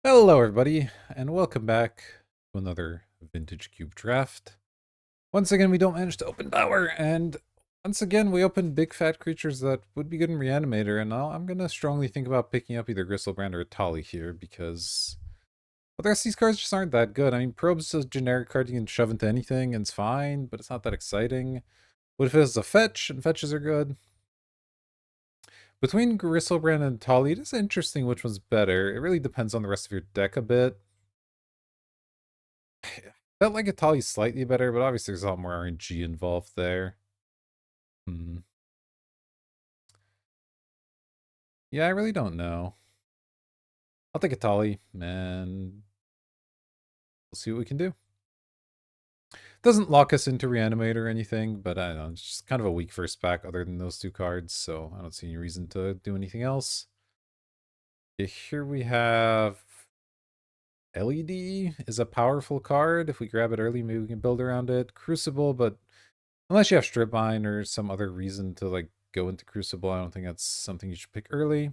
Hello, everybody, and welcome back to another Vintage Cube draft. Once again, we don't manage to open power, and once again, we open big fat creatures that would be good in Reanimator, and I'm going to strongly think about picking up either Gristlebrand or Atali here, because well, the rest of these cards just aren't that good. I mean, Probe's a generic card you can shove into anything, and it's fine, but it's not that exciting. What if it was a fetch, and fetches are good? Between Gristlebrand and Atali, it is interesting which one's better. It really depends on the rest of your deck a bit. Felt like Atali's slightly better, but obviously there's a lot more RNG involved there. Hmm. Yeah, I really don't know. I'll take Atali, and we'll see what we can do. Doesn't lock us into Reanimate or anything, but I don't know, it's just kind of a weak first pack other than those two cards, so I don't see any reason to do anything else. Okay, here we have LED is a powerful card. If we grab it early, maybe we can build around it. Crucible, but unless you have Strip Mine or some other reason to like go into Crucible, I don't think that's something you should pick early.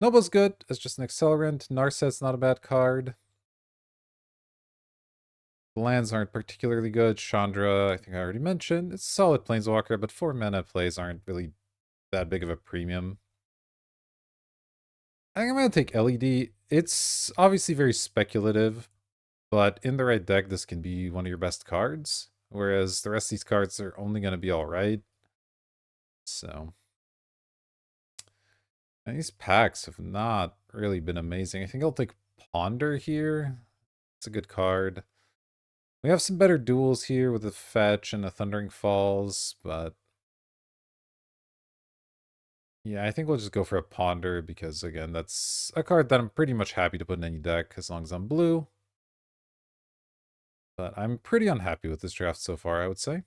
Noble's good as just an accelerant. Narset's not a bad card. The lands aren't particularly good. Chandra, I think I already mentioned. It's a solid Planeswalker, but 4 mana plays aren't really that big of a premium. I think I'm going to take LED. It's obviously very speculative, but in the right deck, this can be one of your best cards. Whereas the rest of these cards are only going to be alright. So, and these packs have not really been amazing. I think I'll take Ponder here. It's a good card. We have some better duels here with a Fetch and a Thundering Falls, but yeah, I think we'll just go for a Ponder because, again, that's a card that I'm pretty much happy to put in any deck as long as I'm blue. But I'm pretty unhappy with this draft so far, I would say.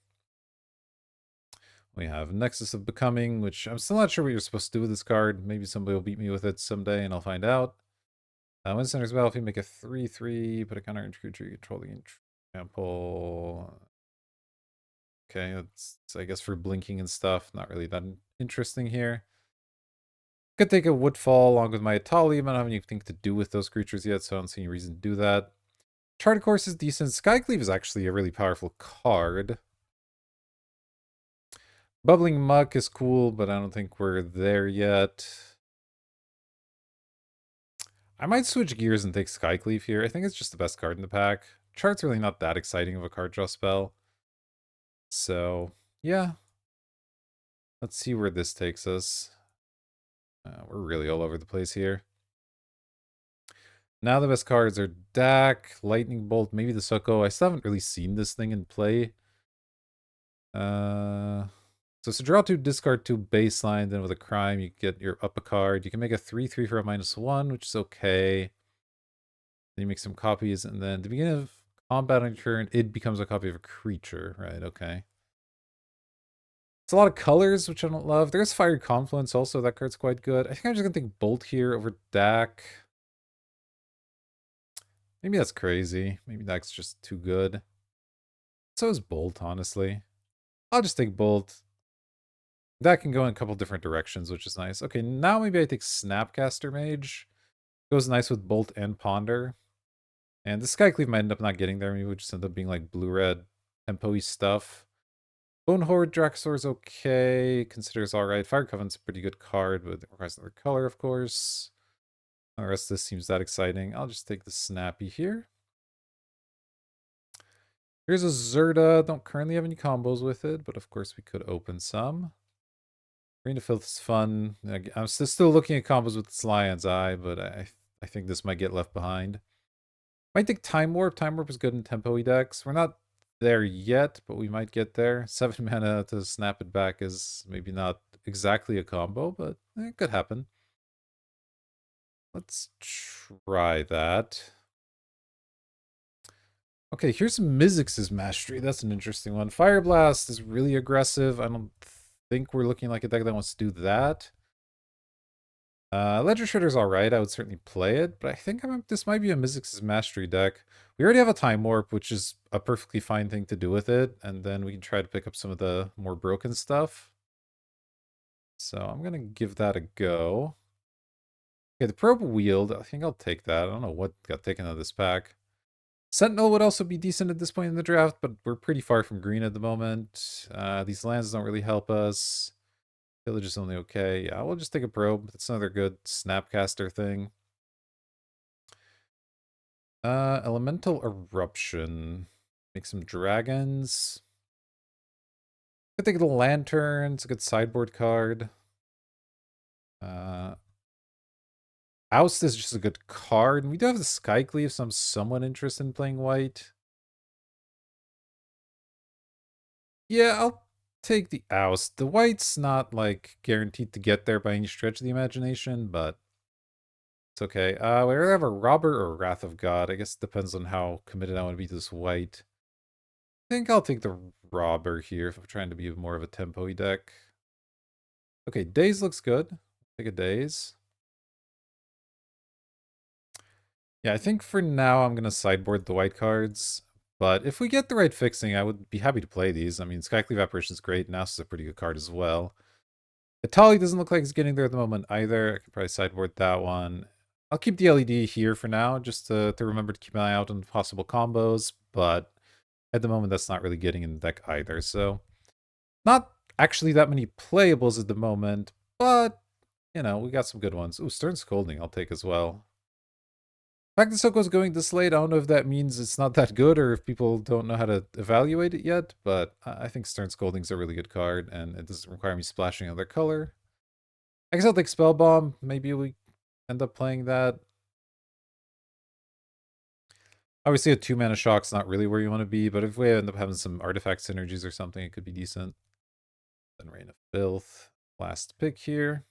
We have Nexus of Becoming, which I'm still not sure what you're supposed to do with this card. Maybe somebody will beat me with it someday and I'll find out. When centers battlefield, make a 3/3, put a counter into creature you control the example. Okay, that's I guess for blinking and stuff. Not really that interesting here. Could take a Woodfall along with my Atali. I don't have anything to do with those creatures yet, so I don't see any reason to do that. Chart Course is decent. Skycleave is actually a really powerful card. Bubbling Muck is cool, but I don't think we're there yet. I might switch gears and take Skycleave here. I think it's just the best card in the pack. Chart's really not that exciting of a card draw spell. So, yeah. Let's see where this takes us. We're really all over the place here. Now the best cards are Dak, Lightning Bolt, maybe the Succo. I still haven't really seen this thing in play. So draw 2, discard 2 baseline, then with a crime you get your up a card. You can make a 3/3 for a -1, which is okay. Then you make some copies, and then at the beginning of combat on your turn, it becomes a copy of a creature. Right, okay. It's a lot of colors, which I don't love. There's Fire Confluence also. That card's quite good. I think I'm just going to take Bolt here over Dak. Maybe that's crazy. Maybe Dak's just too good. So is Bolt, honestly. I'll just take Bolt. That can go in a couple different directions, which is nice. Okay, now maybe I take Snapcaster Mage. Goes nice with Bolt and Ponder. And the Skycleave might end up not getting there. Maybe we just end up being like blue-red tempo-y stuff. Bone Horde Draxor's okay. Considers alright. Fire Covenant's a pretty good card, but it requires another color, of course. The rest of this seems that exciting. I'll just take the Snappy here. Here's a Zerda. Don't currently have any combos with it, but of course we could open some. Arena Filth is fun. I'm still looking at combos with this Lion's Eye, but I think this might get left behind. Might take Time Warp. Time Warp is good in tempo decks. We're not there yet, but we might get there. 7 mana to snap it back is maybe not exactly a combo, but it could happen. Let's try that. Okay, here's Mizzix's Mastery. That's an interesting one. Fire Blast is really aggressive. I don't think we're looking like a deck that wants to do that. Ledger Shredder's alright. I would certainly play it, but I think this might be a Mizzix's Mastery deck. We already have a Time Warp, which is a perfectly fine thing to do with it, and then we can try to pick up some of the more broken stuff. So I'm going to give that a go. Okay, the probe wield. I think I'll take that. I don't know what got taken out of this pack. Sentinel would also be decent at this point in the draft, but we're pretty far from green at the moment. These lands don't really help us. Village is only okay. Yeah, we'll just take a probe. That's another good Snapcaster thing. Elemental Eruption. Make some dragons. I think of the Lantern. It's a good sideboard card. Oust is just a good card. And we do have the Skycleave, so I'm somewhat interested in playing white. Yeah, I'll take the Oust. The white's not, like, guaranteed to get there by any stretch of the imagination, but it's okay. We either have a Robber or Wrath of God. I guess it depends on how committed I want to be to this white. I think I'll take the Robber here if I'm trying to be more of a tempo-y deck. Okay, Daze looks good. Take a Daze. Yeah, I think for now I'm going to sideboard the white cards. But if we get the right fixing, I would be happy to play these. I mean, Skycleave Apparition is great. Nasus is a pretty good card as well. Itali doesn't look like he's getting there at the moment either. I could probably sideboard that one. I'll keep the LED here for now, just to remember to keep an eye out on possible combos. But at the moment, that's not really getting in the deck either. So, not actually that many playables at the moment. But, you know, we got some good ones. Ooh, Stern Scolding I'll take as well. The fact that Soko's going this late, I don't know if that means it's not that good or if people don't know how to evaluate it yet, but I think Stern Scolding's a really good card, and it doesn't require me splashing another color. I guess I'll take Spell Bomb. Maybe we end up playing that. Obviously, a 2-mana shock's not really where you want to be, but if we end up having some artifact synergies or something, it could be decent. Then Rain of Filth. Last pick here.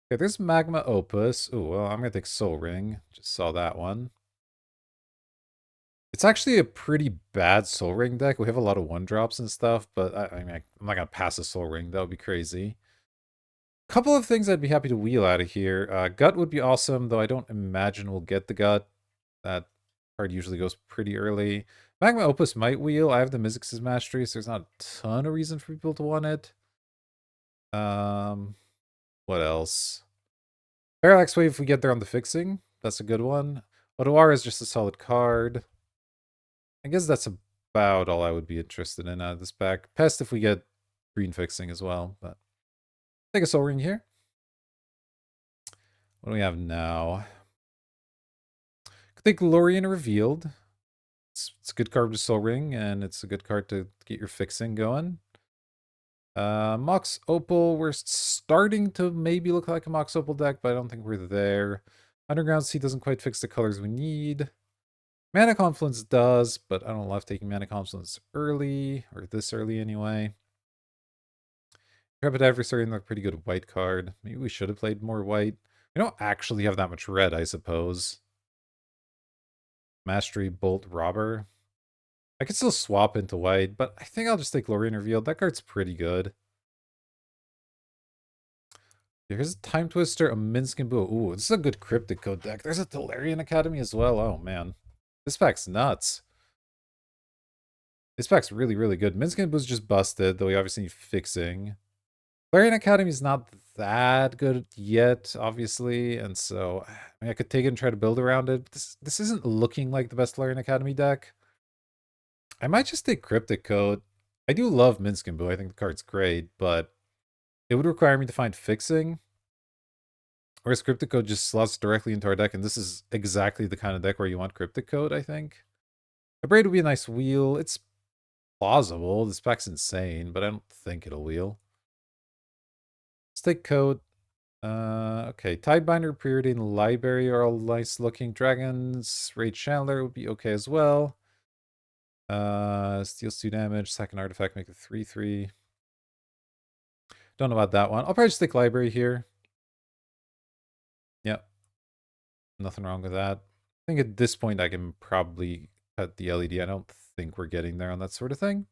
Okay, there's Magma Opus. Ooh, well, I'm going to take Soul Ring. Just saw that one. It's actually a pretty bad Soul Ring deck. We have a lot of 1-drops and stuff, but I mean, I'm not going to pass a Soul Ring. That would be crazy. Couple of things I'd be happy to wheel out of here. Gut would be awesome, though I don't imagine we'll get the Gut. That card usually goes pretty early. Magma Opus might wheel. I have the Mizzix's Mastery, so there's not a ton of reason for people to want it. What else? Parallax Wave if we get there on the fixing. That's a good one. Otawara is just a solid card. I guess that's about all I would be interested in out of this pack. Pest if we get green fixing as well, but take a Soul Ring here. What do we have now? Could take Lorien Revealed. It's a good card to Soul Ring, and it's a good card to get your fixing going. Mox Opal, we're starting to maybe look like a Mox Opal deck, but I don't think we're there. Underground Sea doesn't quite fix the colors we need. Mana Confluence does, but I don't love taking Mana Confluence early, or this early anyway. Intrepid Adversary, another pretty good white card. Maybe we should have played more white. We don't actually have that much red, I suppose. Mastery Bolt Robber. I could still swap into white, but I think I'll just take Lorien Revealed. That card's pretty good. Here's a Time Twister, a Minsc and Boo. Ooh, this is a good Cryptic Code deck. There's a Tolarian Academy as well. Oh, man. This pack's nuts. This pack's really, really good. Minsc and Boo's just busted, though we obviously need fixing. Tolarian Academy is not that good yet, obviously, and so I mean, I could take it and try to build around it. But this isn't looking like the best Tolarian Academy deck. I might just take Cryptic Code. I do love Minsc and Boo. I think the card's great, but it would require me to find fixing. Whereas Cryptic Code just slots directly into our deck, and this is exactly the kind of deck where you want Cryptic Code, I think. A Braid would be a nice wheel. It's plausible. This pack's insane, but I don't think it'll wheel. Let's take Code. Okay. Tidebinder, Preordained Library are all nice looking. Dragons, Raid Chandler would be okay as well. Steals 2 damage. Second artifact, make it 3/3. Don't know about that one. I'll probably just take Library here. Yep. Nothing wrong with that. I think at this point I can probably cut the LED. I don't think we're getting there on that sort of thing.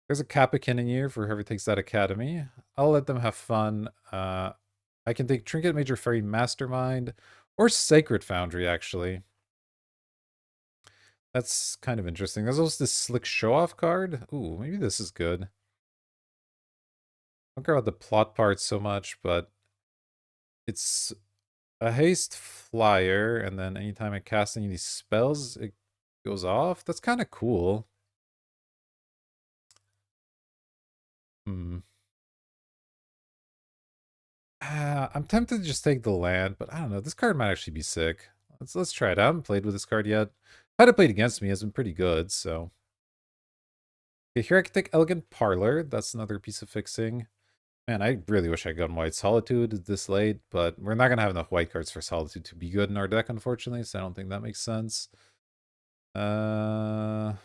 There's a Capakin in here for whoever takes that Academy. I'll let them have fun. I can take Trinket Major Fairy Mastermind or Sacred Foundry, actually. That's kind of interesting. There's also this Slick Show-Off card. Ooh, maybe this is good. I don't care about the plot parts so much, but It's a haste flyer, and then anytime I cast any of these spells, it goes off. That's kind of cool. Hmm. I'm tempted to just take the land, but I don't know. This card might actually be sick. Let's try it. I haven't played with this card yet. Had it played against me, has been pretty good, so. Okay, here I can take Elegant Parlor. That's another piece of fixing. Man, I really wish I had gotten White Solitude this late, but we're not going to have enough white cards for Solitude to be good in our deck, unfortunately, so I don't think that makes sense. Okay,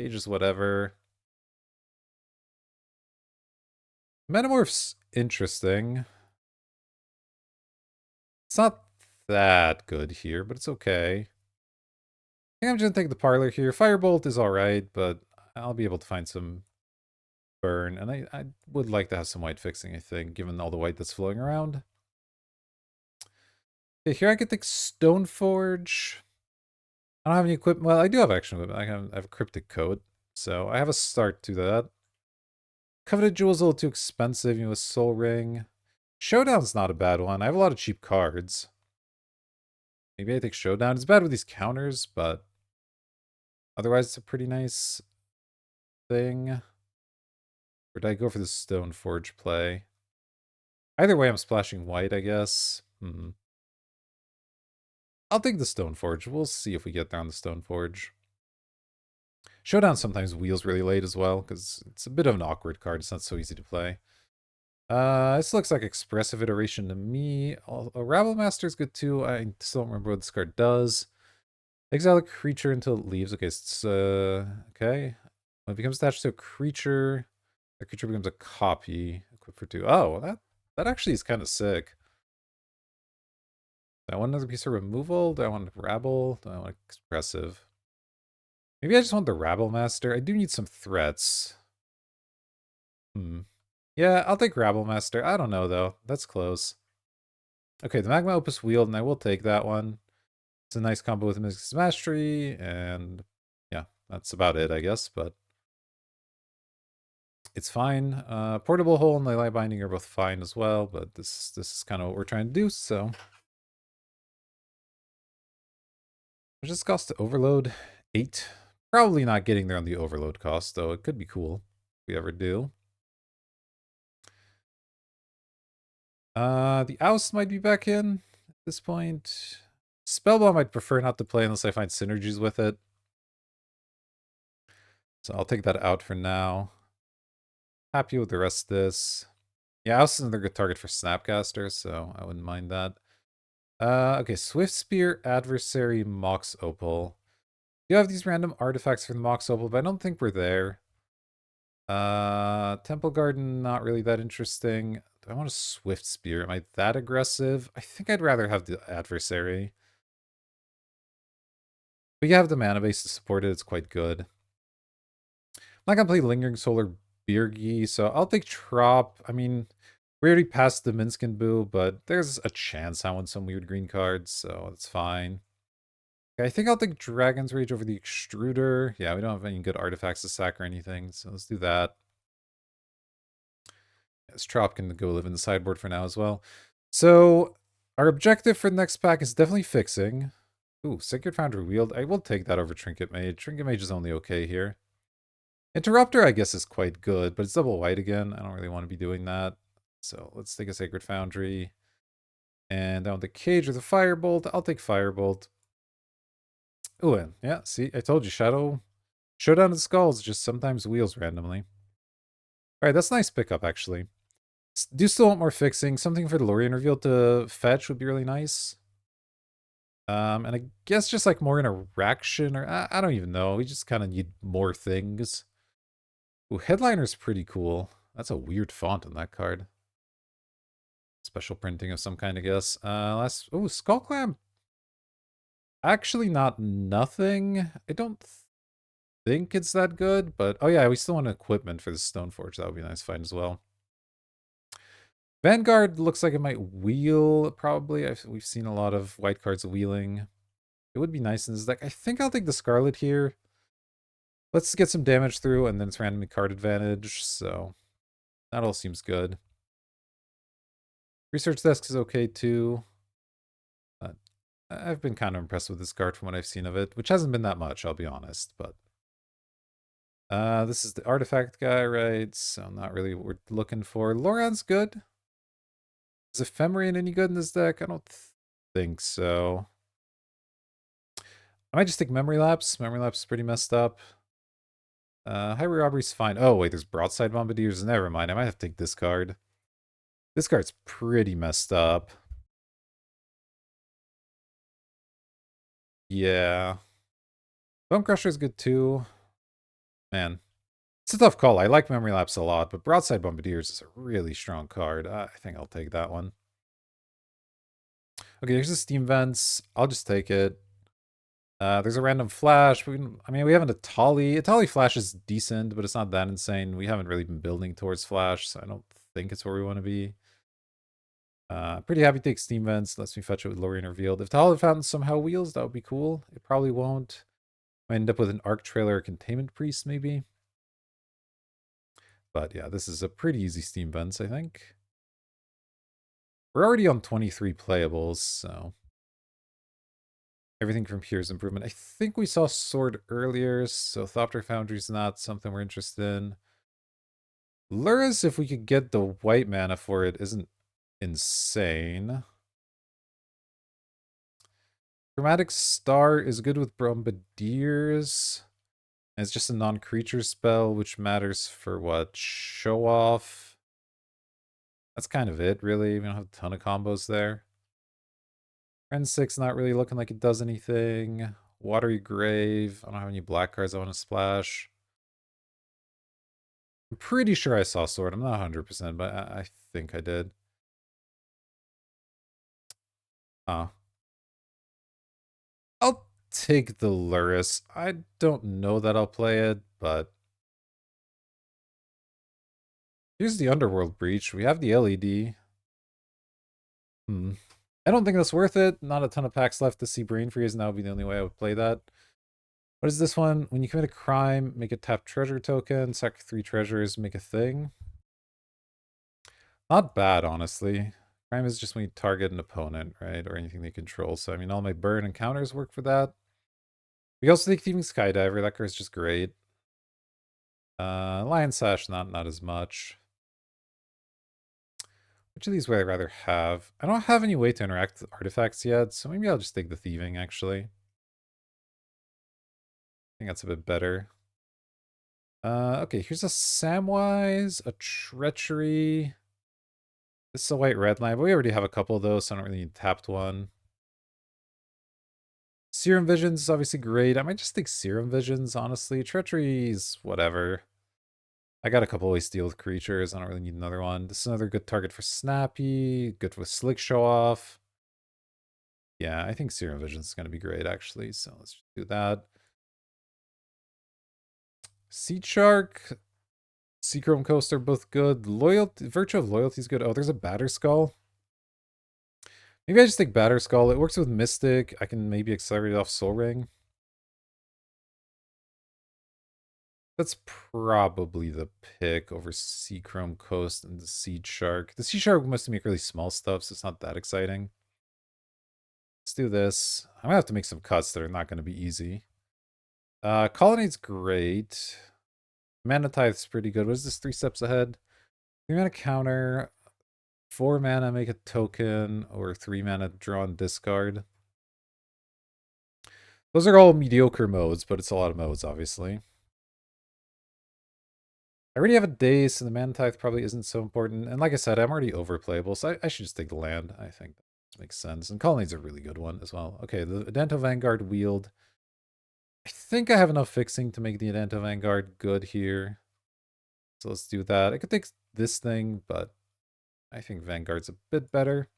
just whatever. Metamorph's interesting. It's not that good here, but it's okay. I think I'm just gonna take the Parlor here. Firebolt is alright, but I'll be able to find some burn, and I would like to have some white fixing, I think, given all the white that's flowing around. Okay, here I can take Stoneforge. I don't have any equipment. Well, I do have action equipment. I have a Cryptic Code, so I have a start to that. Coveted Jewel's a little too expensive, you know, a Soul Ring. Showdown's not a bad one. I have a lot of cheap cards. Maybe I take Showdown. It's bad with these counters, but otherwise it's a pretty nice thing. Or did I go for the Stoneforge play? Either way, I'm splashing white, I guess. I'll take the Stoneforge. We'll see if we get there on the Stoneforge. Showdown sometimes wheels really late as well, because it's a bit of an awkward card. It's not so easy to play. This looks like Expressive Iteration to me. A Rabble Master is good too. I still don't remember what this card does. Exile a creature until it leaves. Okay, it's, okay. When it becomes attached to a creature, the creature becomes a copy. Equipped for 2. Oh, that actually is kind of sick. Do I want another piece of removal? Do I want Rabble? Do I want Expressive? Maybe I just want the Rabble Master. I do need some threats. Yeah, I'll take Rabble Master. I don't know, though. That's close. Okay, the Magma Opus Wield, and I will take that one. It's a nice combo with Mystic's Mastery, and yeah, that's about it, I guess, but it's fine. Portable Hole and Ley Binding are both fine as well, but this is kind of what we're trying to do, so. What does this cost to overload? 8. Probably not getting there on the overload cost, though. It could be cool if we ever do. The Oust might be back in at this point. Spellbomb I'd prefer not to play unless I find synergies with it. So I'll take that out for now. Happy with the rest of this. Yeah, Oust is another good target for Snapcaster, so I wouldn't mind that. Okay, Swift Spear, Adversary, Mox Opal. You have these random artifacts for the Mox Opal, but I don't think we're there. Temple Garden, not really that interesting. Do I want a Swift Spear? Am I that aggressive? I think I'd rather have the Adversary. But you have the mana base to support it, it's quite good. I'm not gonna play Lingering Solar Birgi, so I'll take Trop. I mean, we already passed the Minskin Boo, but there's a chance I want some weird green cards, so it's fine. Okay, I think I'll take Dragon's Rage over the Extruder. Yeah, we don't have any good artifacts to sack or anything, so let's do that. Yes, Trop can go live in the sideboard for now as well. So, our objective for the next pack is definitely fixing. Ooh, Sacred Foundry Wield. I will take that over Trinket Mage. Trinket Mage is only okay here. Interrupter, I guess, is quite good, but it's double white again. I don't really want to be doing that. So let's take a Sacred Foundry. And down the Cage with a Firebolt. I'll take Firebolt. Ooh, and yeah, see, I told you, Showdown of the Skulls just sometimes wheels randomly. Alright, that's a nice pickup, actually. Do still want more fixing. Something for the Lorien reveal to fetch would be really nice. And I guess just like more interaction, or I don't even know. We just kind of need more things. Ooh, Headliner's pretty cool. That's a weird font on that card. Special printing of some kind, I guess. Ooh, Skull Clamp. Actually not nothing. I don't think it's that good, but oh yeah, we still want equipment for the Stoneforge. That would be a nice find as well. Vanguard looks like it might wheel, probably. We've seen a lot of white cards wheeling. It would be nice in this deck. I think I'll take the Scarlet here. Let's get some damage through, and then it's randomly card advantage, so that all seems good. Research Desk is okay too. But I've been kind of impressed with this card from what I've seen of it, which hasn't been that much, I'll be honest. But this is the artifact guy, right? So not really what we're looking for. Loran's good. Is Ephemeran any good in this deck? I don't think so. I might just take Memory Lapse. Memory Lapse is pretty messed up. Highway Robbery's fine. Oh, wait, there's Broadside Bombardiers. Never mind. I might have to take this card. This card's pretty messed up. Yeah. Bone Crusher is good too. Man, it's a tough call. I like Memory Lapse a lot, but Broadside Bombardiers is a really strong card. I think I'll take that one. Okay, here's the Steam Vents. I'll just take it. There's a random flash. We have an Atali. Atali flash is decent, but it's not that insane. We haven't really been building towards flash, so I don't think it's where we want to be. Pretty happy to take Steam Vents. Lets me fetch it with Lorien Revealed. If Talon Fountain somehow wheels, that would be cool. It probably won't. Might end up with an Arc Trailer or Containment Priest, maybe. But yeah, this is a pretty easy Steam Vents, I think. We're already on 23 playables, so everything from here is improvement. I think we saw Sword earlier, so Thopter Foundry is not something we're interested in. Lurrus, if we could get the white mana for it, isn't insane. Chromatic Star is good with Bombardiers. And it's just a non-creature spell, which matters for what? Show off. That's kind of it, really. We don't have a ton of combos there. Friend 6 not really looking like it does anything. Watery Grave. I don't have any black cards I want to splash. I'm pretty sure I saw Sword. I'm not 100%, but I think I did. I'll take the Lurrus. I don't know that I'll play it, but here's the Underworld Breach. We have the LED. I don't think that's worth it. Not a ton of packs left to see Brain Freeze, and that would be the only way I would play that. What is this one? When you commit a crime, make a tap treasure token, sack 3 treasures, make a thing. Not bad, honestly. Crime is just when you target an opponent, right? Or anything they control. So, I mean, all my burn and counters work for that. We also take Thieving Skydiver. That card's just great. Lion Sash, not as much. Which of these would I rather have? I don't have any way to interact with artifacts yet, so maybe I'll just take the Thieving, actually. I think that's a bit better. Okay, here's a Samwise, a Treachery. This is a white red line, but we already have a couple of those, so I don't really need tapped one. Serum Visions is obviously great. I might just take Serum Visions, honestly. Treachery's whatever. I got a couple ways to deal with creatures. I don't really need another one. This is another good target for Snappy. Good with Slick Show Off. Yeah, I think Serum Visions is going to be great, actually. So let's just do that. Seed Shark, Seachrome Coast are both good. Loyalty, Virtue of Loyalty is good. Oh, there's a Batterskull. Maybe I just take Batterskull. It works with Mystic. I can maybe accelerate it off Soul Ring. That's probably the pick over Seachrome Coast and the Seed Shark. The Seed Shark must make really small stuff, so it's not that exciting. Let's do this. I'm gonna have to make some cuts that are not gonna be easy. Colonnade's great. Mana Tithe's pretty good. What is this? 3 steps ahead? 3 mana counter. 4 mana make a token, or 3 mana draw and discard. Those are all mediocre modes, but it's a lot of modes, obviously. I already have a Daze, so the Mana Tithe probably isn't so important. And like I said, I'm already overplayable, so I should just take the land. I think that makes sense. And Colonnades a really good one as well. Okay, the Adanto Vanguard Wield. I think I have enough fixing to make the Adanto Vanguard good here. So let's do that. I could take this thing, but I think Vanguard's a bit better.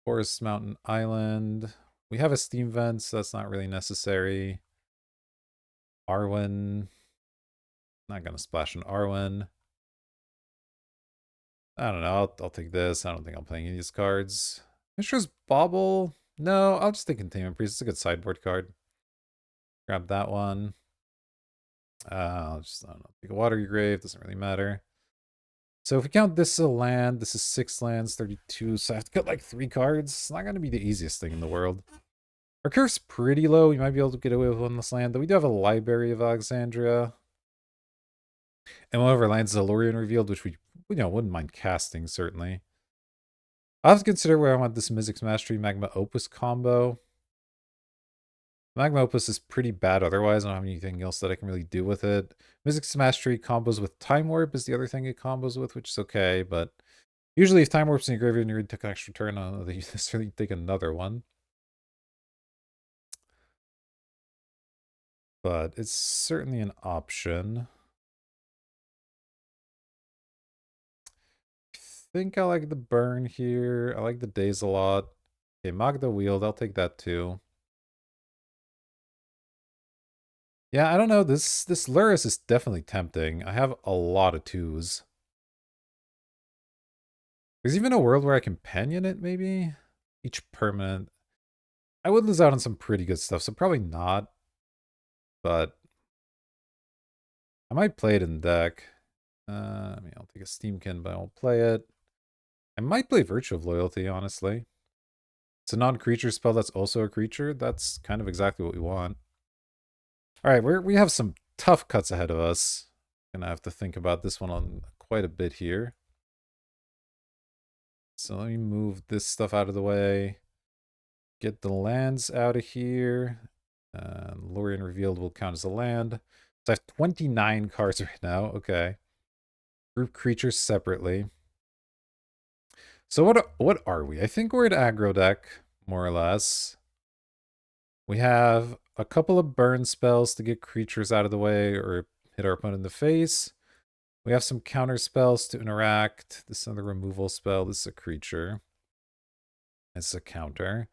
Forest Mountain Island. We have a Steam Vent, so that's not really necessary. Arwen. Not going to splash an Arwen. I don't know. I'll take this. I don't think I'm playing any of these cards. Mishra's Bauble. No, I'll just take Containment Priest. It's a good sideboard card. Grab that one. I'll just, I don't know, take a Watery Grave. Doesn't really matter. So if we count this as a land, this is 6 lands, 32. So I have to cut like 3 cards. It's not going to be the easiest thing in the world. Our curve's pretty low. We might be able to get away with one this land, but we do have a Library of Alexandria. And one of our lands is a Lorien Revealed, which we wouldn't mind casting, certainly. I'll have to consider where I want this Mizzix Mastery Magma Opus combo. Magma Opus is pretty bad otherwise. I don't have anything else that I can really do with it. Mizzix Mastery combos with Time Warp is the other thing it combos with, which is okay, but usually if Time Warp's in your graveyard and you're going to take an extra turn, I don't know that you necessarily take another one. But it's certainly an option. I think I like the burn here. I like the days a lot. Okay, Magda Wield, I'll take that too. Yeah, I don't know. This Lurrus is definitely tempting. I have a lot of 2s. There's even a world where I can Pinion it, maybe? Each permanent. I would lose out on some pretty good stuff, so probably not. But I might play it in deck. I mean, I'll take a Steamkin, but I won't play it. I might play Virtue of Loyalty, honestly. It's a non-creature spell that's also a creature. That's kind of exactly what we want. All right, we have some tough cuts ahead of us. Gonna have to think about this one on quite a bit here. So let me move this stuff out of the way. Get the lands out of here. Lorien Revealed will count as a land. So I have 29 cards right now. Okay. Group creatures separately. So what are we? I think we're an aggro deck, more or less. We have a couple of burn spells to get creatures out of the way or hit our opponent in the face. We have some counter spells to interact. This is another removal spell. This is a creature. It's a counter.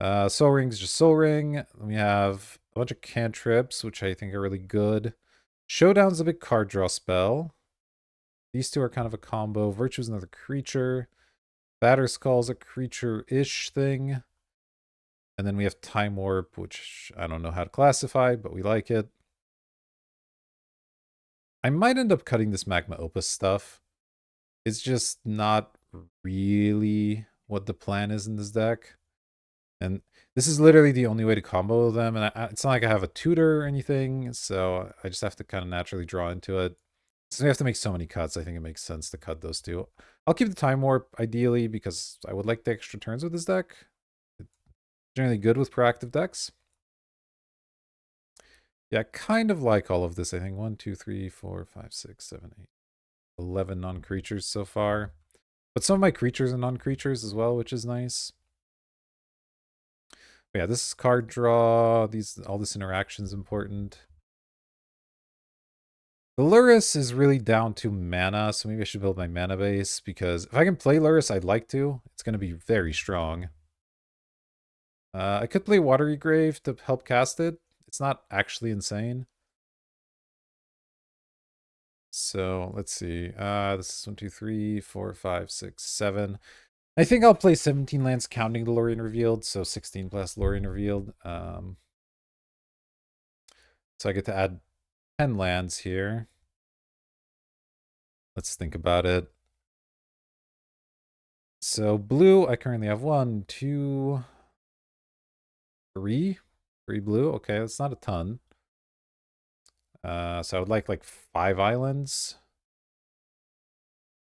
Soul Ring's just Soul Ring. We have a bunch of cantrips, which I think are really good. Showdown's a big card draw spell. These two are kind of a combo. Virtue's another creature. Batterskull's a creature-ish thing. And then we have Time Warp, which I don't know how to classify, but we like it. I might end up cutting this Magma Opus stuff. It's just not really what the plan is in this deck. And this is literally the only way to combo them. And it's not like I have a tutor or anything, so I just have to kind of naturally draw into it. So we have to make so many cuts, I think it makes sense to cut those two. I'll keep the Time Warp, ideally, because I would like the extra turns with this deck. It's generally good with proactive decks. Yeah, I kind of like all of this, I think. 1, 2, 3, 4, 5, 6, 7, 8, 11 non-creatures so far. But some of my creatures are non-creatures as well, which is nice. But yeah, this is card draw. All this interaction is important. The Lurrus is really down to mana, so maybe I should build my mana base, because if I can play Lurrus, I'd like to. It's going to be very strong. I could play Watery Grave to help cast it. It's not actually insane. So let's see. This is 1, 2, 3, 4, 5, 6, 7. I think I'll play 17 lands counting the Lorien Revealed, so 16 plus Lorien Revealed. So I get to add 10 lands here. Let's think about it. So blue, I currently have 1, 2, 3. 3 blue. Okay, that's not a ton. So I would like 5 islands.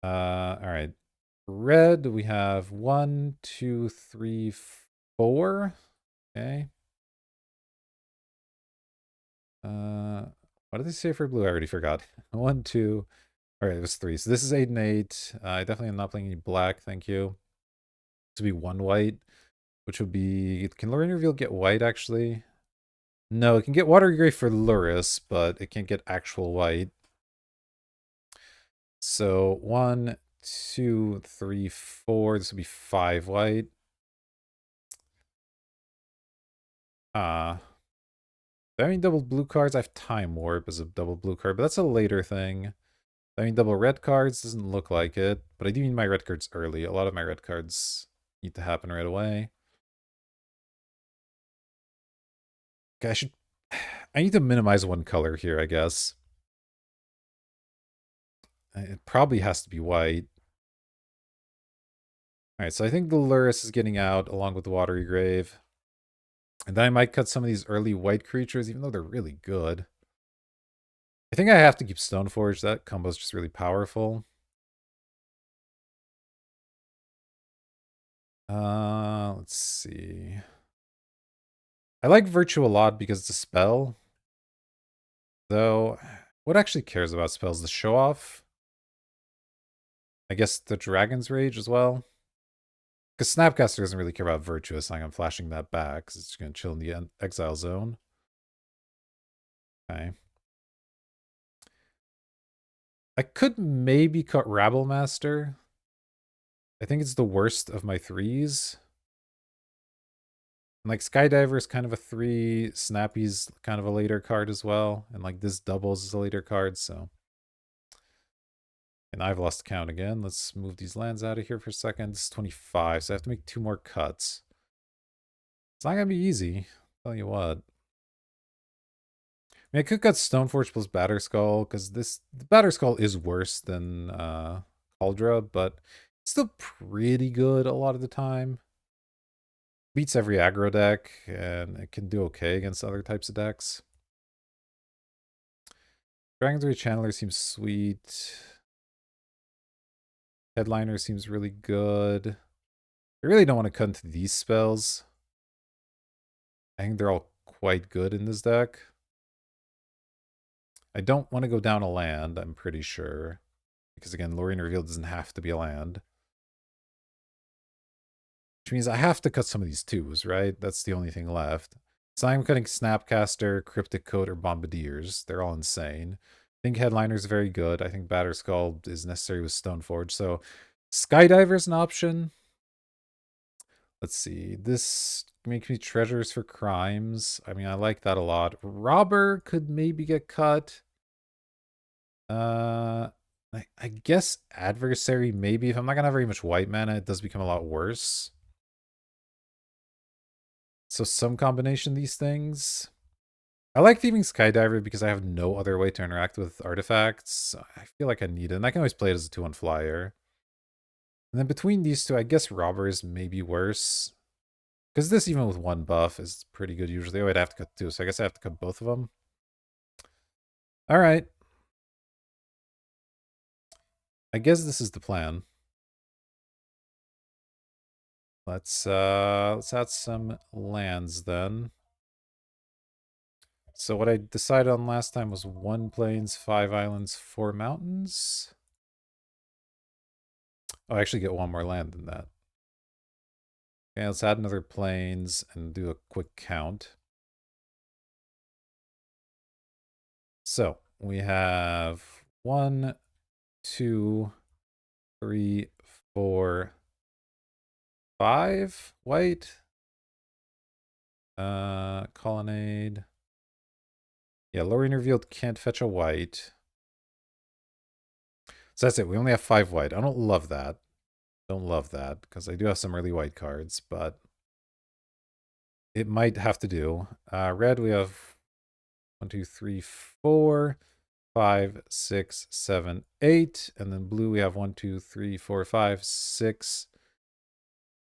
All right. Red, we have 1, 2, 3, 4. Okay. What did they say for blue? I already forgot. 1, 2. All right, it was 3. So this is 8 and 8. I definitely am not playing any black. Thank you. To be 1 white, which would be. Can Lorien Reveal get white actually? No, it can get Watery Grave for Lurrus, but it can't get actual white. So 1, 2, 3, 4. This would be 5 white. I mean double blue cards. I have Time Warp as a double blue card, but that's a later thing. I mean double red cards doesn't look like it, but I do need my red cards early. A lot of my red cards need to happen right away. Okay, I need to minimize one color here, I guess. It probably has to be white. Alright, so I think the Lurrus is getting out along with the Watery Grave. And then I might cut some of these early white creatures, even though they're really good. I think I have to keep Stoneforge. That combo is just really powerful. Let's see. I like Virtue a lot because it's a spell. Though, what actually cares about spells? The show off? I guess the Dragon's Rage as well. Because Snapcaster doesn't really care about Virtue. It's like I'm flashing that back because it's going to chill in the exile zone. Okay. I could maybe cut Rabblemaster. I think it's the worst of my threes. And like Skydiver is kind of a 3, Snappy's kind of a later card as well, and like this doubles is a later card, so. And I've lost count again. Let's move these lands out of here for a second. This is 25, so I have to make 2 more cuts. It's not gonna be easy, I'll tell you what. I mean, I could cut Stoneforge plus Batterskull, because the Batterskull is worse than Kaldra, but it's still pretty good a lot of the time. Beats every aggro deck, and it can do okay against other types of decks. Dragon's Rage Channeler seems sweet. Headliner seems really good. I really don't want to cut into these spells. I think they're all quite good in this deck. I don't want to go down a land, I'm pretty sure. Because again, Lorien Revealed doesn't have to be a land. Which means I have to cut some of these twos, right? That's the only thing left. So I'm cutting Snapcaster, Cryptic Coat, or Bombardiers. They're all insane. I think Headliner's very good. I think Batterskull is necessary with Stoneforge. So Skydiver's an option. Let's see. This makes me Treasures for Crimes. I mean, I like that a lot. Robber could maybe get cut. I guess Adversary maybe. If I'm not gonna have very much white mana, it does become a lot worse. So some combination of these things. I like thieving Skydiver because I have no other way to interact with artifacts. I feel like I need it, and I can always play it as a 2-1 flyer. And then between these two, I guess Robbers may be worse. Because this, even with 1 buff, is pretty good usually. Oh, I'd have to cut 2, so I guess I have to cut both of them. Alright. I guess this is the plan. Let's add some lands then. So what I decided on last time was 1 plains, 5 islands, 4 mountains. Oh, I actually get 1 more land than that. Okay, let's add another plains and do a quick count. So we have 1, 2, 3, 4, 5 white. Colonnade. Yeah, Lorien Revealed can't fetch a white. So that's it. We only have 5 white. I don't love that. Don't love that, because I do have some early white cards, but it might have to do. Red, we have 1, 2, 3, 4, 5, 6, 7, 8. And then blue, we have 1, 2, 3, 4, 5, 6,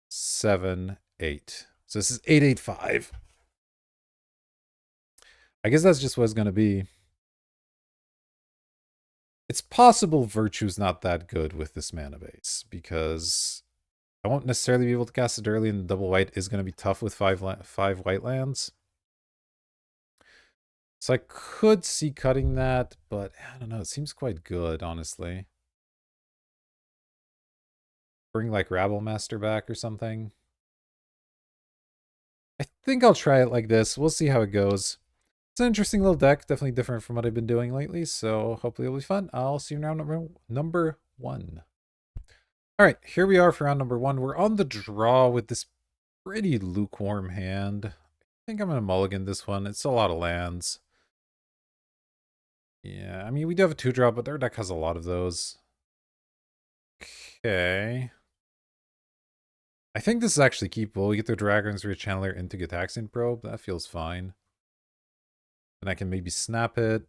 7, 8. So this is 885. I guess that's just what it's going to be. It's possible Virtue's not that good with this mana base, because I won't necessarily be able to cast it early, and double white is going to be tough with 5 white lands. So I could see cutting that, but I don't know. It seems quite good, honestly. Bring like Rabblemaster back or something. I think I'll try it like this. We'll see how it goes. It's an interesting little deck. Definitely different from what I've been doing lately, so hopefully it'll be fun. I'll see you in round number 1. All right, here we are for round number 1. We're on the draw with this pretty lukewarm hand. I think I'm going to mulligan this one. It's a lot of lands. Yeah, I mean, we do have a 2-drop, but their deck has a lot of those. Okay. I think this is actually keepable. We get the Dragon's Rage Channeler into Gitaxian Probe. That feels fine. And I can maybe snap it.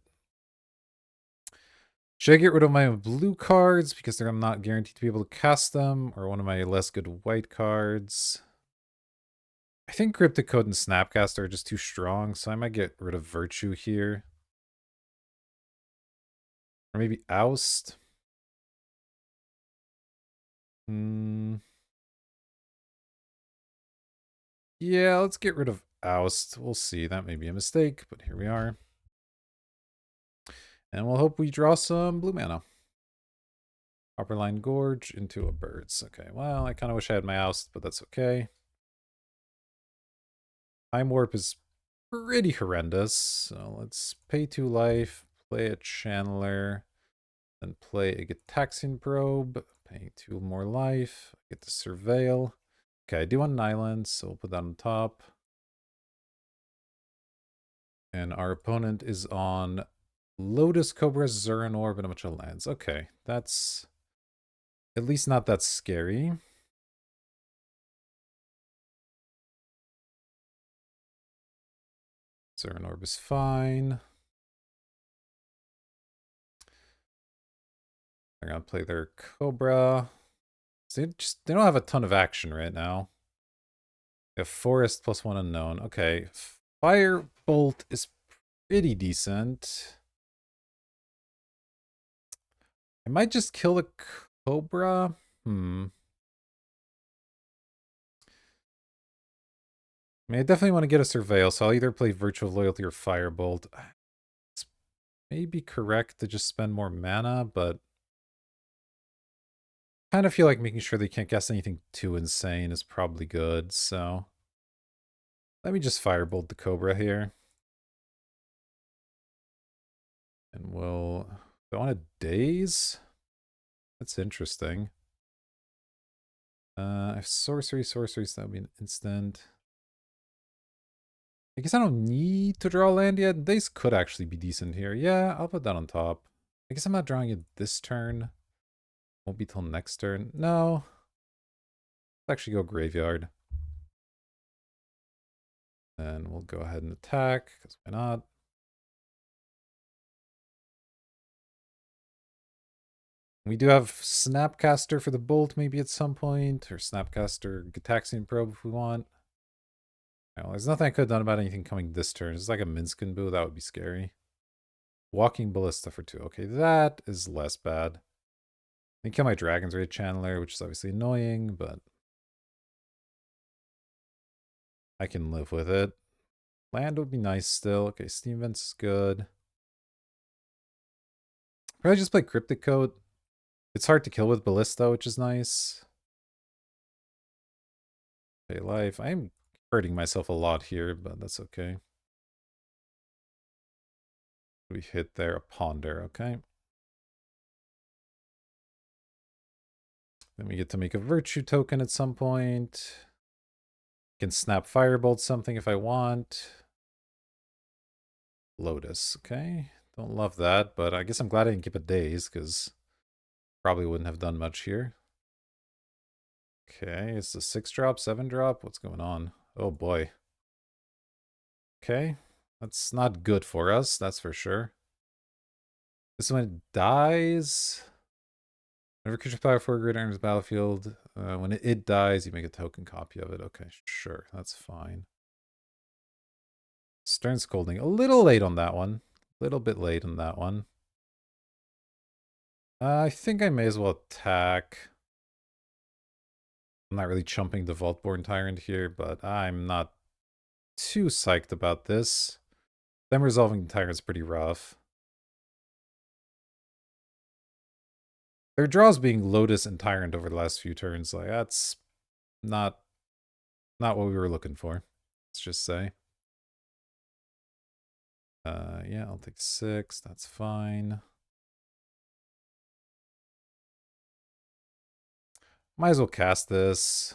Should I get rid of my blue cards because I'm not guaranteed to be able to cast them, or one of my less good white cards? I think Cryptic Code and Snapcaster are just too strong, so I might get rid of Virtue here. Or maybe Oust. Yeah, let's get rid of Oust. We'll see. That may be a mistake, but here we are. And we'll hope we draw some blue mana. Copperline Gorge into a Birds. Okay, well, I kind of wish I had my Oust, but that's okay. Time Warp is pretty horrendous. So let's pay 2 life, play a Channeler, then play a Gitaxian Probe, paying 2 more life, get to Surveil. Okay, I do want an island, so we'll put that on top. And our opponent is on Lotus, Cobra, Zuran Orb, and a bunch of lands. Okay, that's at least not that scary. Zuran Orb is fine. They're gonna play their Cobra. So they don't have a ton of action right now. They have Forest plus 1 unknown. Okay, Firebolt is pretty decent. I might just kill the Cobra. I mean, I definitely want to get a Surveil, so I'll either play Virtue of Loyalty or Firebolt. It's maybe correct to just spend more mana, but kind of feel like making sure they can't guess anything too insane is probably good, so let me just Firebolt the Cobra here. And we'll go on a Daze. That's interesting. If sorcery, so that would be an instant. I guess I don't need to draw land yet. Daze could actually be decent here. Yeah, I'll put that on top. I guess I'm not drawing it this turn. Won't be till next turn. No. Let's actually go Graveyard. And we'll go ahead and attack, because why not? We do have Snapcaster for the Bolt maybe at some point, or Snapcaster Gitaxian Probe if we want. Well, there's nothing I could have done about anything coming this turn. It's like a Minskin Boo, that would be scary. Walking Ballista for 2. Okay, that is less bad. I can kill my Dragon's Rage Channeler, which is obviously annoying, but I can live with it. Land would be nice still. Okay, Steam Vent's good. Probably just play Cryptic Code. It's hard to kill with Ballista, which is nice. Pay life. I'm hurting myself a lot here, but that's okay. We hit there a Ponder, okay. Then we get to make a Virtue token at some point. Can snap Firebolt something if I want. Lotus, okay. Don't love that, but I guess I'm glad I didn't keep a Daze, because probably wouldn't have done much here. Okay, it's a 6-drop, 7-drop. What's going on? Oh boy. Okay, that's not good for us, that's for sure. This one dies. Whenever creature power 4 grid enters the battlefield, when it dies, you make a token copy of it. Okay, sure, that's fine. Stern Scolding, a little late on that one. A little bit late on that one. I think I may as well attack. I'm not really chumping the Vaultborn Tyrant here, but I'm not too psyched about this. Them resolving the Tyrant's pretty rough. Their draws being Lotus and Tyrant over the last few turns, like that's not what we were looking for. Let's just say. Yeah, I'll take 6. That's fine. Might as well cast this.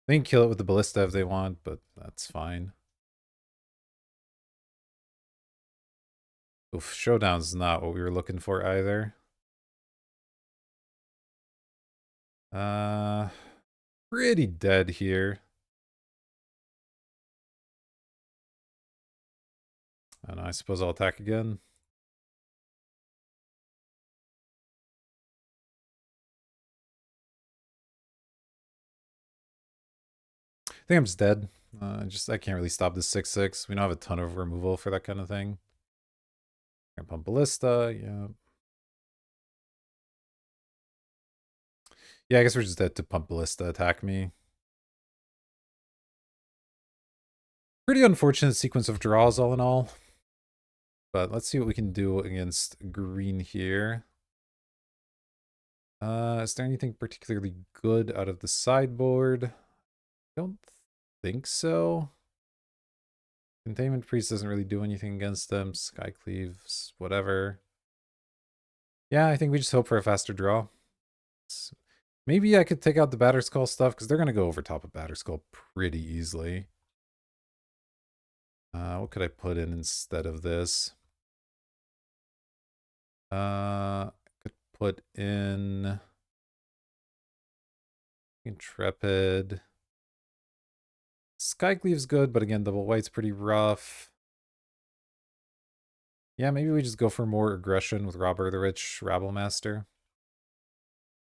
They can kill it with the Ballista if they want, but that's fine. Oof, Showdown's not what we were looking for either. Pretty dead here. And I suppose I'll attack again. think I'm just dead. I can't really stop this 6/6. We don't have a ton of removal for that kind of thing. Gonna pump Ballista, yeah. Yeah, I guess we're just dead to pump Ballista, attack me. Pretty unfortunate sequence of draws, all in all. But let's see what we can do against green here. Is there anything particularly good out of the sideboard? Don't think so. Containment Priest doesn't really do anything against them. Skycleaves, whatever. Yeah, I think we just hope for a faster draw. Maybe I could take out the Batterskull stuff, because they're going to go over top of Batterskull pretty easily. What could I put in instead of this? I could put in Intrepid. Skycleave's good, but again, Double White's pretty rough. Yeah, maybe we just go for more aggression with Robber the Rich, Rabblemaster.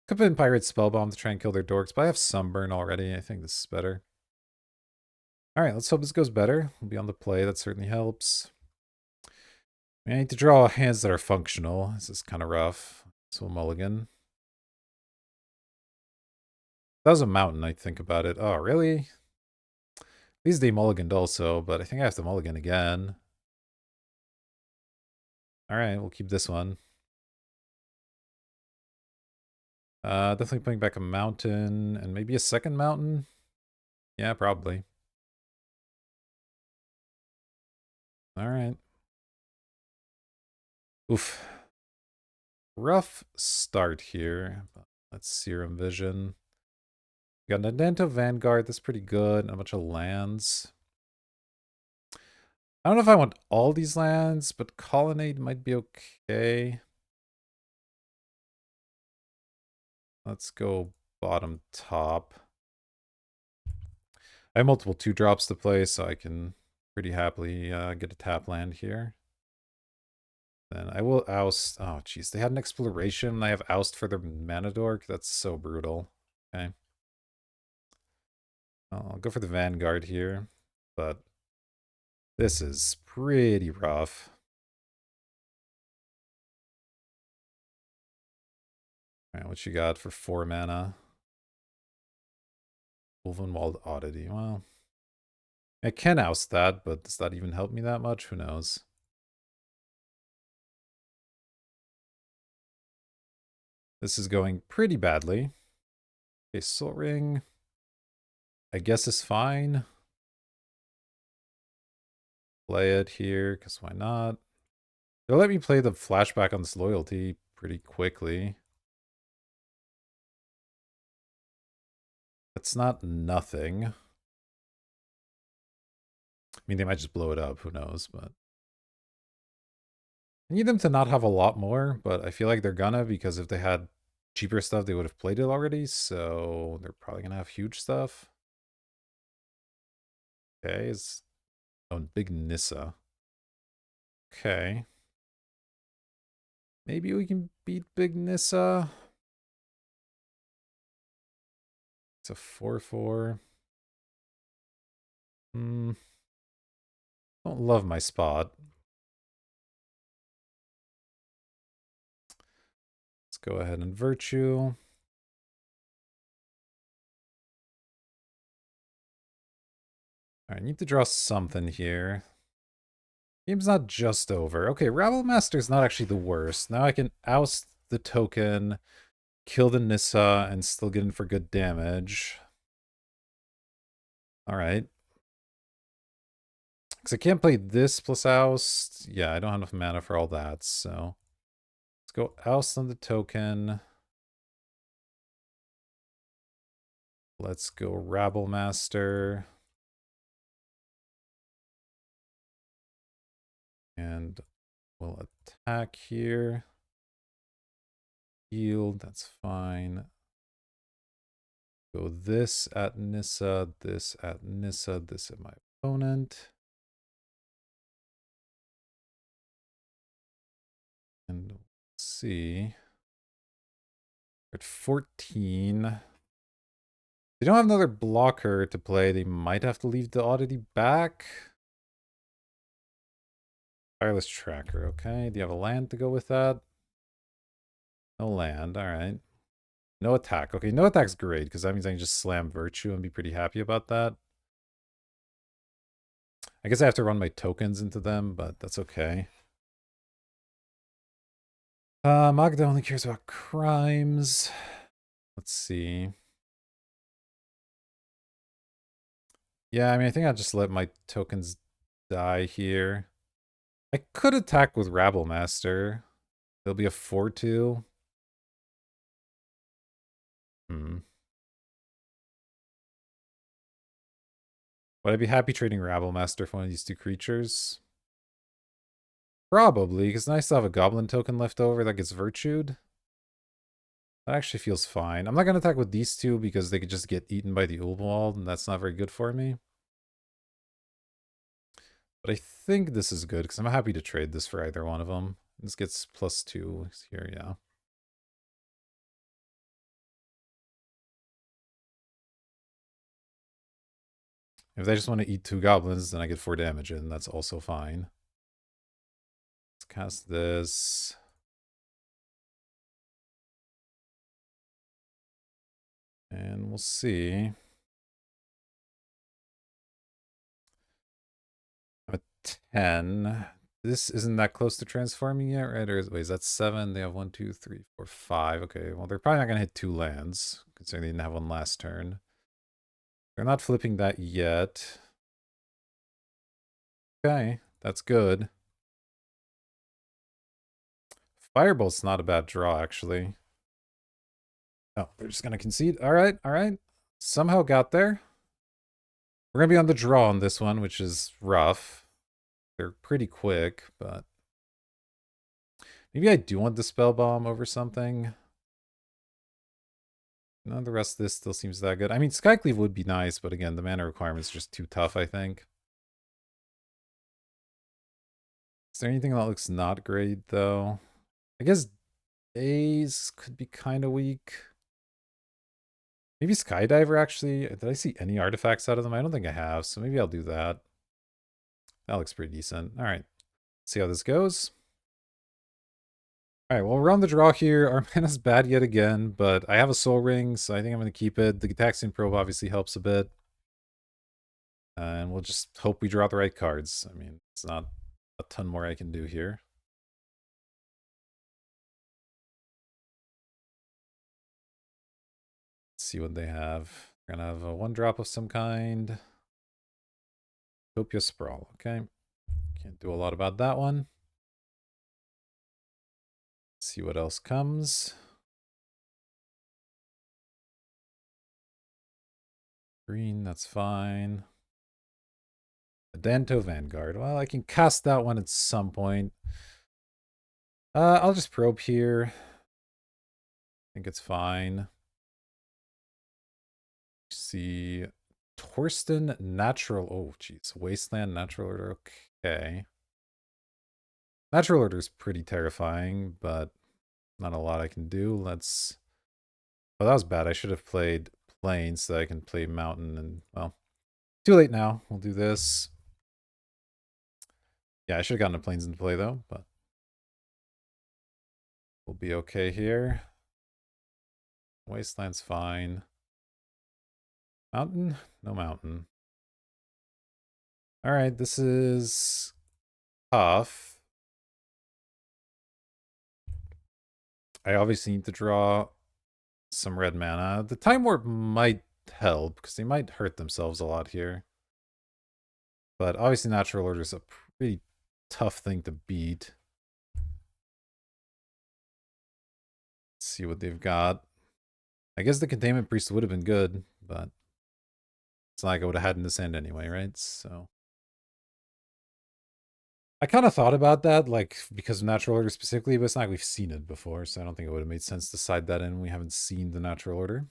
Could put in Pirate Spellbomb to try and kill their dorks, but I have Sunburn already. I think this is better. Alright, let's hope this goes better. We'll be on the play, that certainly helps. I need to draw hands that are functional. This is kind of rough. So mulligan. That was a mountain, I think about it. Oh, really? These they mulliganed also, but I think I have to mulligan again. Alright, we'll keep this one. Definitely putting back a mountain and maybe a second mountain. Yeah, probably. Alright. Oof. Rough start here. Let's Serum Vision. We got Nadento Vanguard, that's pretty good. And a bunch of lands. I don't know if I want all these lands, but Colonnade might be okay. Let's go bottom top. I have multiple 2-drops to play, so I can pretty happily get a tap land here. Then I will oust. Oh, jeez. They had an exploration, and I have oust for their mana dork. That's so brutal. Okay. I'll go for the Vanguard here, but this is pretty rough. All right, what you got for 4 mana? Wolvenwald Oddity. Well, I can oust that, but does that even help me that much? Who knows? This is going pretty badly. Okay, Soul Ring. I guess is fine. Play it here, because why not? They'll let me play the flashback on this loyalty pretty quickly. That's not nothing. I mean, they might just blow it up. Who knows? But I need them to not have a lot more, but I feel like they're gonna, because if they had cheaper stuff, they would have played it already. So they're probably gonna have huge stuff. Okay, it's Big Nissa. Okay. Maybe we can beat Big Nissa. It's a 4/4. Hmm. Don't love my spot. Let's go ahead and Virtue. All right, I need to draw something here. Game's not just over. Okay, Rabblemaster's not actually the worst. Now I can oust the token, kill the Nissa, and still get in for good damage. Alright. Because I can't play this plus oust. Yeah, I don't have enough mana for all that, so... Let's go oust on the token. Let's go Rabblemaster. And we'll attack here. Yield, that's fine. Go this at Nissa, this at Nissa, this at my opponent. And let's see. We're at 14. They don't have another blocker to play. They might have to leave the oddity back. Tireless Tracker, okay. Do you have a land to go with that? No land, alright. No attack. Okay, no attack's great, because that means I can just slam Virtue and be pretty happy about that. I guess I have to run my tokens into them, but that's okay. Magda only cares about crimes. Let's see. Yeah, I mean, I think I'll just let my tokens die here. I could attack with Rabble Master. There'll be a 4-2. Would I be happy trading Rabble Master for one of these two creatures? Probably, because nice to have a Goblin token left over that gets Virtued. That actually feels fine. I'm not going to attack with these two because they could just get eaten by the Ulwald, and that's not very good for me. But I think this is good, because I'm happy to trade this for either one of them. This gets +2 here, yeah. If they just want to eat 2 goblins, then I get 4 damage in. That's also fine. Let's cast this. And we'll see. I'm at 10. This isn't that close to transforming yet, right? Or wait, is that 7? They have 1, 2, 3, 4, 5. Okay, well, they're probably not going to hit 2 lands, considering they didn't have one last turn. They're not flipping that yet. Okay, that's good. Firebolt's not a bad draw, actually. Oh, they're just going to concede. All right, all right. Somehow got there. We're going to be on the draw on this one, which is rough. They're pretty quick, but... Maybe I do want the Spell Bomb over something. No, the rest of this still seems that good. I mean, Skycleave would be nice, but again, the mana requirement's just too tough, I think. Is there anything that looks not great, though? I guess Daze could be kind of weak. Maybe Skydiver, actually. Did I see any artifacts out of them? I don't think I have, so maybe I'll do that. That looks pretty decent. All right. See how this goes. All right, well, we're on the draw here. Our mana's bad yet again, but I have a Soul Ring, so I think I'm going to keep it. The Gitaxian Probe obviously helps a bit. And we'll just hope we draw the right cards. I mean, it's not a ton more I can do here. Let's see what they have. We're going to have a 1-drop of some kind. Utopia Sprawl, okay. Can't do a lot about that one. Let's see what else comes. Green, that's fine. Adanto Vanguard. Well, I can cast that one at some point. I'll just probe here. I think it's fine. See, Torsten Natural. Oh, geez. Wasteland Natural Order. Okay. Natural Order is pretty terrifying, but not a lot I can do. Let's... Oh, that was bad. I should have played Plains so that I can play Mountain and... Well, too late now. We'll do this. Yeah, I should have gotten the Plains into play, though, but... We'll be okay here. Wasteland's fine. Mountain? No mountain. Alright, this is... tough. I obviously need to draw some red mana. The Time Warp might help, because they might hurt themselves a lot here. But obviously Natural Order is a pretty tough thing to beat. Let's see what they've got. I guess the Containment Priest would have been good, but it's not like I would have had in this end anyway, right? So I kind of thought about that, like, because of Natural Order specifically, but it's not like we've seen it before, so I don't think it would have made sense to side that in. We haven't seen the Natural Order.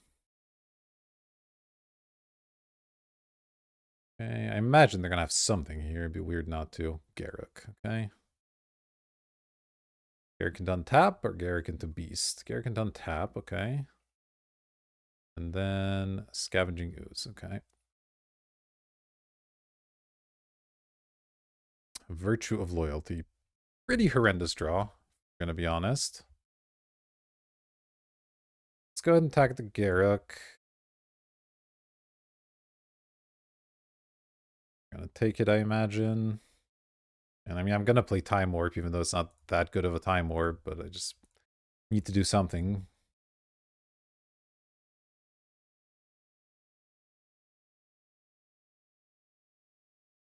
Okay, I imagine they're going to have something here. It'd be weird not to. Garruk, okay. Garruk into untap or Garruk into beast? Garruk into untap, okay. And then Scavenging Ooze. Okay. Virtue of Loyalty. Pretty horrendous draw, gonna be honest. Let's go ahead and attack the Garruk. Gonna take it, I imagine. And I mean, I'm gonna play Time Warp, even though it's not that good of a Time Warp, but I just need to do something.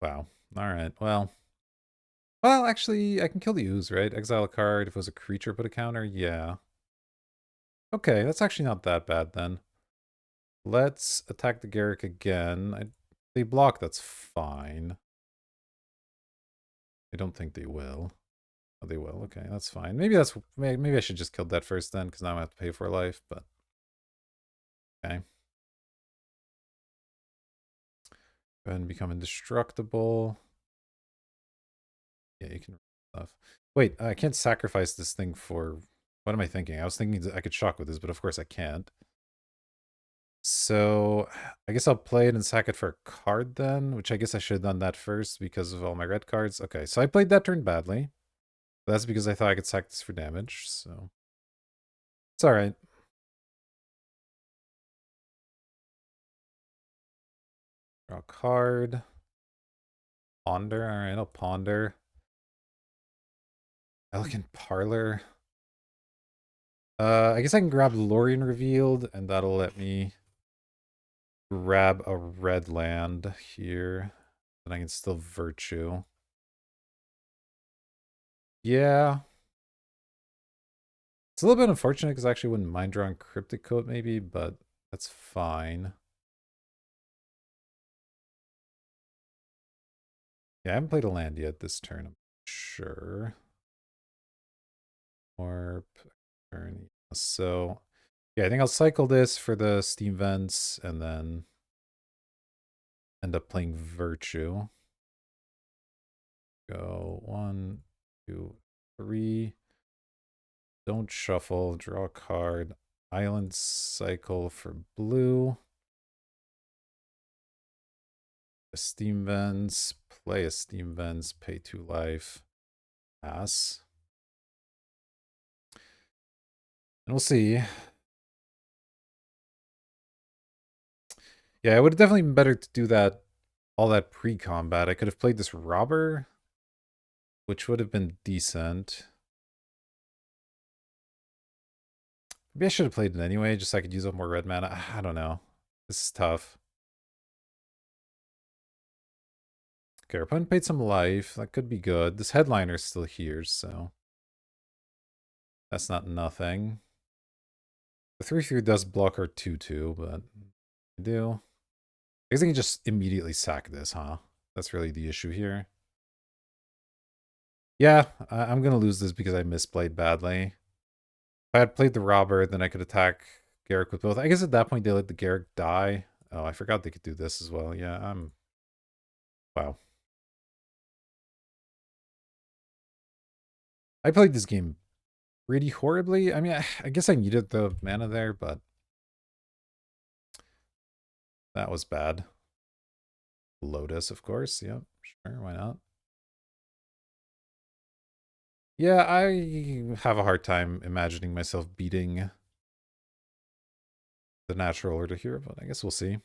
Wow. Alright, well. Well, actually, I can kill the Ooze, right? Exile a card. If it was a creature, put a counter. Yeah. Okay, that's actually not that bad then. Let's attack the Garruk again. They block, that's fine. I don't think they will. Oh, they will. Okay, that's fine. Maybe maybe I should just kill that first then, because now I have to pay for life, but okay. Go ahead and become indestructible. Yeah, you can stuff. Wait, I can't sacrifice this thing for... What am I thinking? I was thinking that I could shock with this, but of course I can't. So, I guess I'll play it and sack it for a card then, which I guess I should have done that first because of all my red cards. Okay, so I played that turn badly. That's because I thought I could sack this for damage, so... It's alright. Draw a card. Ponder, alright, I'll ponder. Elegant Parlor. I guess I can grab Lorien Revealed, and that'll let me grab a red land here. And I can still Virtue. Yeah. It's a little bit unfortunate because I actually wouldn't mind drawing Cryptic Coat maybe, but that's fine. Yeah, I haven't played a land yet this turn, I'm sure. Warp, turn. So, yeah, I think I'll cycle this for the Steam Vents and then end up playing Virtue. Go 1, 2, 3. Don't shuffle. Draw a card. Island cycle for blue. A Steam Vents. Play a Steam Vents. Pay 2 life. Pass. And we'll see. Yeah, it would have definitely been better to do that, all that pre-combat. I could have played this Robber, which would have been decent. Maybe I should have played it anyway, just so I could use up more red mana. I don't know. This is tough. Okay, our opponent paid some life. That could be good. This headliner's still here, so that's not nothing. The 3/3 does block our 2/2, but I do. I guess I can just immediately sack this, huh? That's really the issue here. Yeah, I'm gonna lose this because I misplayed badly. If I had played the Robber, then I could attack Garruk with both. I guess at that point they let the Garruk die. Oh, I forgot they could do this as well. Yeah, wow. I played this game pretty horribly. I mean, I guess I needed the mana there, but that was bad. Lotus, of course. Yep, sure, why not? Yeah, I have a hard time imagining myself beating the natural order here, but I guess we'll see.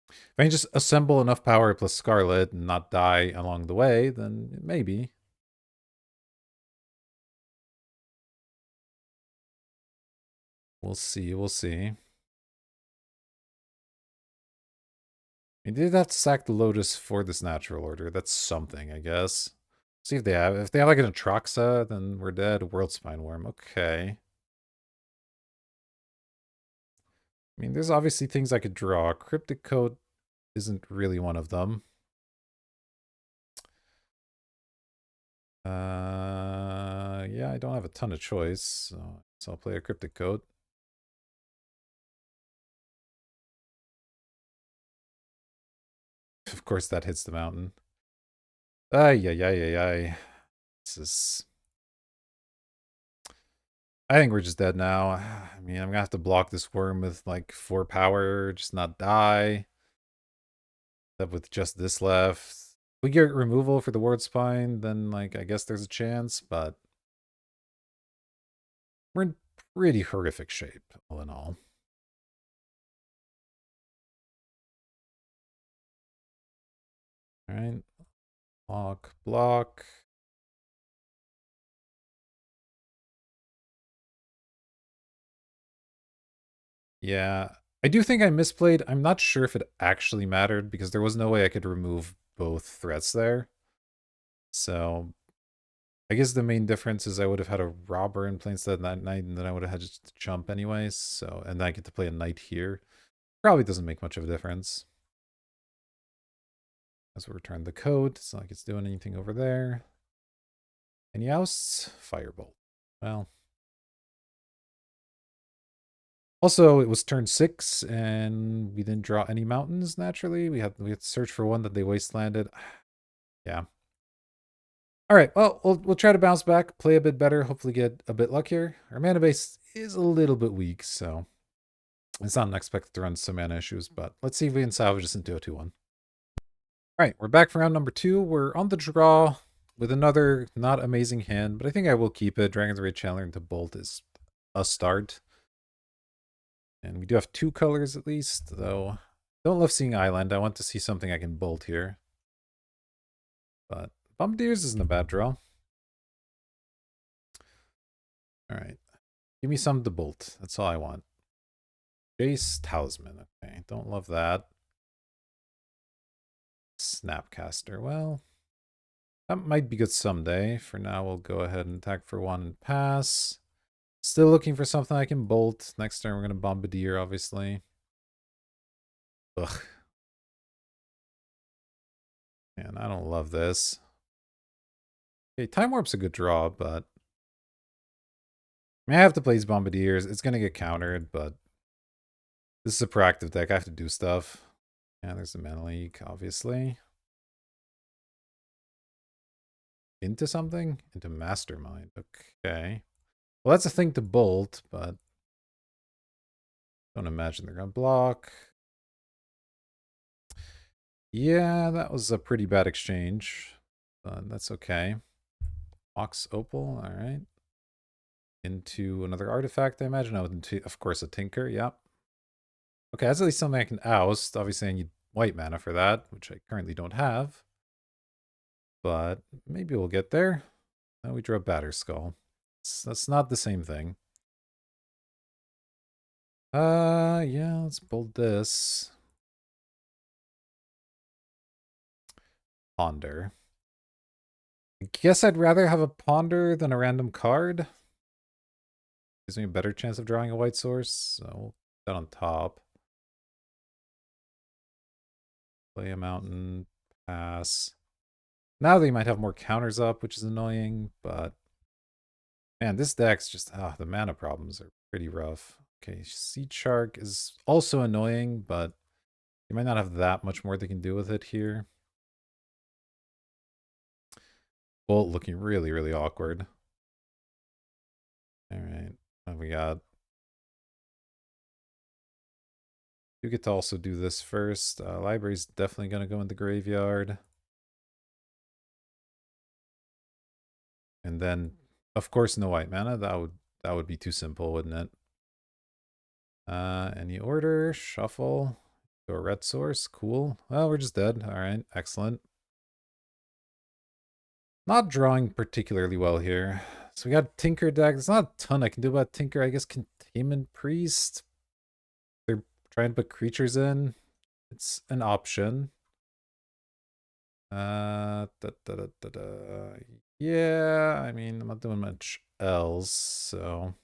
If I can just assemble enough power plus Scarlet and not die along the way, then maybe. We'll see, we'll see. I did have to sack the Lotus for this natural order. That's something, I guess. See if they have. If they have like an Atraxa, then we're dead. World Spine Worm. Okay. I mean, there's obviously things I could draw. Cryptic Coat isn't really one of them. Yeah, I don't have a ton of choice, so I'll play a Cryptic Coat. Of course, that hits the mountain. Ay, ay, ay, ay, ay. This is... I think we're just dead now. I mean, I'm gonna have to block this worm with like 4 power, just not die. Except with just this left. We get removal for the ward spine, then like I guess there's a chance, but we're in pretty horrific shape, all in all. Alright. Block, block. Yeah. I do think I misplayed. I'm not sure if it actually mattered because there was no way I could remove both threats there. So I guess the main difference is I would have had a robber in play instead of that knight, and then I would have had to jump anyways. So, and then I get to play a knight here. Probably doesn't make much of a difference. As we return the code, it's not like it's doing anything over there. Any ousts? Firebolt. Well. Also, it was turn 6, and we didn't draw any mountains, naturally. We had to search for one that they wastelanded. Yeah. Alright, well, we'll try to bounce back, play a bit better, hopefully get a bit luckier. Our mana base is a little bit weak, so it's not unexpected to run some mana issues, but let's see if we can salvage this into a 2-1. Alright, we're back for round number 2. We're on the draw with another not amazing hand, but I think I will keep it. Dragon's Rage Chandler into Bolt is a start. And we do have 2 colors at least, though. Don't love seeing Island. I want to see something I can bolt here. But Bombardiers isn't a bad draw. Alright. Give me some to bolt. That's all I want. Jace Talisman. Okay, don't love that. Snapcaster. Well, that might be good someday. For now, we'll go ahead and attack for 1 and pass. Still looking for something I can bolt. Next turn, we're going to Bombardier, obviously. Ugh. Man, I don't love this. Okay, Time Warp's a good draw, but I mean, I have to play these Bombardiers. It's going to get countered, but this is a proactive deck. I have to do stuff. Yeah, there's the Mana Leak, obviously. Into something? Into Mastermind. Okay. Well, that's a thing to bolt, but don't imagine they're going to block. Yeah, that was a pretty bad exchange, but that's okay. Ox Opal, all right. Into another artifact, I imagine. Oh, into, of course, a Tinker, yep. Okay, that's at least something I can oust. Obviously, I need white mana for that, which I currently don't have. But maybe we'll get there. Now we draw Batterskull. That's not the same thing. Yeah, let's bold this. Ponder. I guess I'd rather have a Ponder than a random card. Gives me a better chance of drawing a white source, so we'll put that on top. Play a mountain, pass. Now they might have more counters up, which is annoying, but man, this deck's just, the mana problems are pretty rough. Okay, Seed Shark is also annoying, but you might not have that much more they can do with it here. Bolt looking really, really awkward. All right, what we got? You get to also do this first. Library's definitely going to go in the graveyard. And then, of course, no white mana. That would be too simple, wouldn't it? Any order, shuffle, go red source, cool. Well, we're just dead. All right, excellent. Not drawing particularly well here. So we got Tinker deck. There's not a ton I can do about Tinker. I guess Containment Priest. They're trying to put creatures in. It's an option. Yeah, I mean, I'm not doing much else, so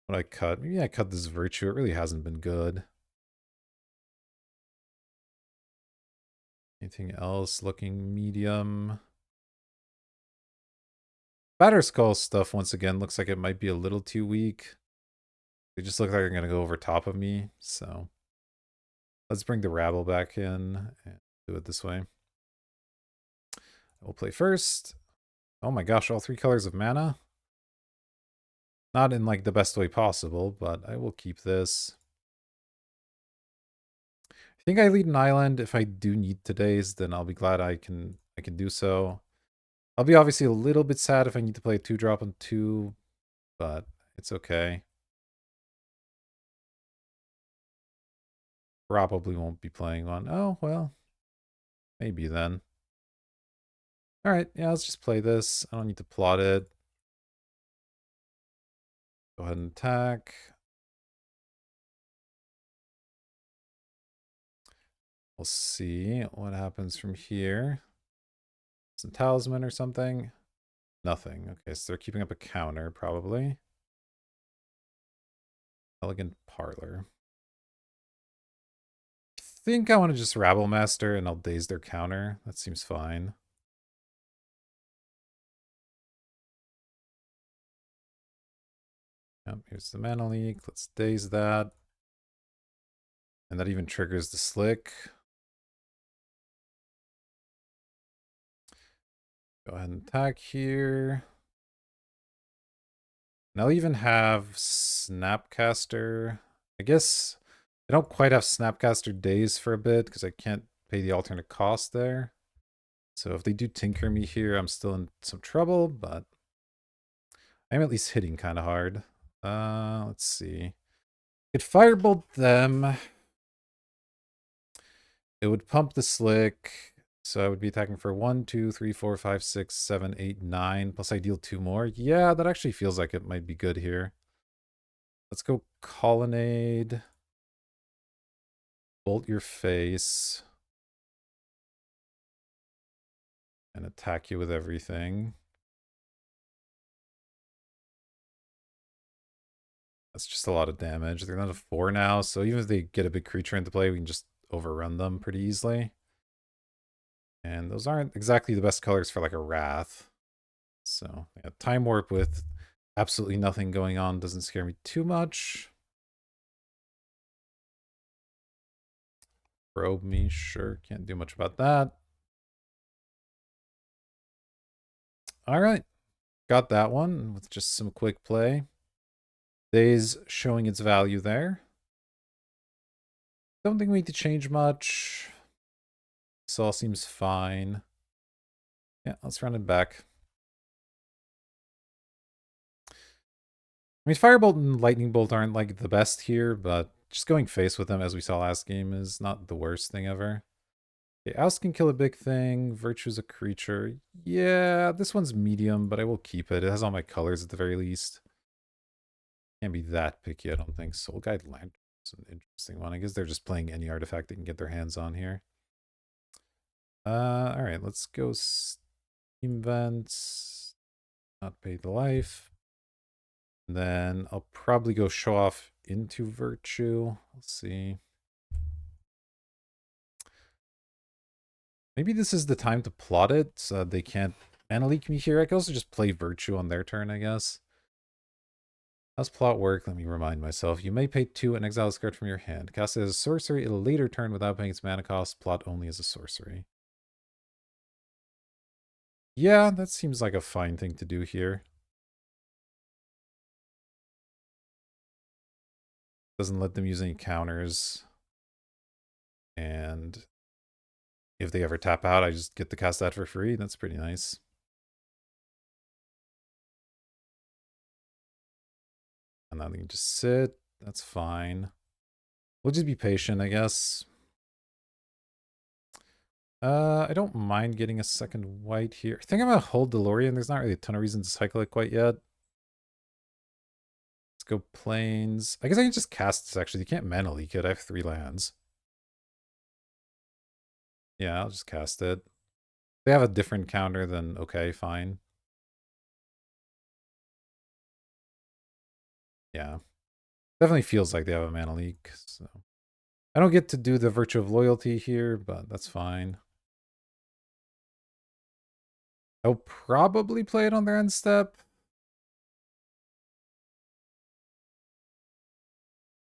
what I cut? Maybe I cut this Virtue. It really hasn't been good. Anything else looking medium? Batterskull stuff, once again, looks like it might be a little too weak. They just look like they're going to go over top of me, so let's bring the Rabble back in and do it this way. We'll play first. Oh my gosh, all 3 colors of mana. Not in like the best way possible, but I will keep this. I think I lead an island. If I do need today's, then I'll be glad I can do so. I'll be obviously a little bit sad if I need to play a 2-drop on 2, but it's okay. Probably won't be playing one. Oh, well. Maybe then. Alright, yeah, let's just play this. I don't need to plot it. Go ahead and attack. We'll see what happens from here. Some talisman or something. Nothing. Okay, so they're keeping up a counter, probably. Elegant Parlor. I think I want to just Rabble Master and I'll daze their counter. That seems fine. Yep, here's the mana leak. Let's daze that. And that even triggers the slick. Go ahead and attack here. And I'll even have Snapcaster. I guess I don't quite have Snapcaster days for a bit because I can't pay the alternate cost there. So if they do tinker me here, I'm still in some trouble, but I'm at least hitting kind of hard. Let's see. Could Firebolt them. It would pump the slick. So I would be attacking for 1, 2, 3, 4, 5, 6, 7, 8, 9. Plus I deal 2 more. Yeah, that actually feels like it might be good here. Let's go Colonnade. Bolt your face. And attack you with everything. That's just a lot of damage. They're down to 4 now, so even if they get a big creature into play, we can just overrun them pretty easily. And those aren't exactly the best colors for like a Wrath. So yeah, Time Warp with absolutely nothing going on doesn't scare me too much. Probe me, sure. Can't do much about that. All right. Got that one with just some quick play. Days showing its value there. Don't think we need to change much. This all seems fine. Yeah, let's run it back. I mean, Firebolt and Lightning Bolt aren't like the best here, but just going face with them as we saw last game is not the worst thing ever. Okay, Oust can kill a big thing. Virtue's a creature. Yeah, this one's medium, but I will keep it. It has all my colors at the very least. Can't be that picky, I don't think. Soul Guide Lantern is an interesting one. I guess they're just playing any artifact they can get their hands on here. Alright, let's go Steam Vents. Not pay the life. And then I'll probably go show off into Virtue. Let's see. Maybe this is the time to plot it so they can't mana leak me here. I could also just play Virtue on their turn, I guess. How's plot work? Let me remind myself. You may pay 2 and exile this card from your hand. Cast it as a sorcery at a later turn without paying its mana cost. Plot only as a sorcery. Yeah, that seems like a fine thing to do here. Doesn't let them use any counters. And if they ever tap out, I just get to cast that for free. That's pretty nice. And then they can just sit. That's fine. We'll just be patient, I guess. I don't mind getting a second white here. I think I'm gonna hold DeLorean. There's not really a ton of reason to cycle it quite yet. Let's go Plains. I guess I can just cast this, actually. You can't mana leak it. I have 3 lands. Yeah, I'll just cast it. They have a different counter, then okay, fine. Yeah. Definitely feels like they have a mana leak, so. I don't get to do the Virtue of Loyalty here, but that's fine. I'll probably play it on their end step.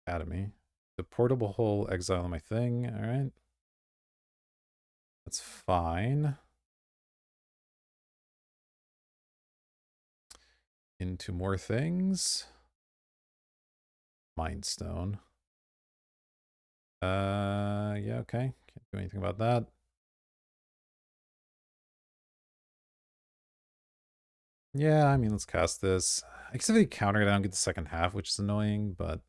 Academy. The portable hole, exile my thing, alright. That's fine. Into more things. Mind Stone. Yeah, okay. Can't do anything about that. Yeah, I mean, let's cast this. I guess if they counter it, I don't get the second half, which is annoying, but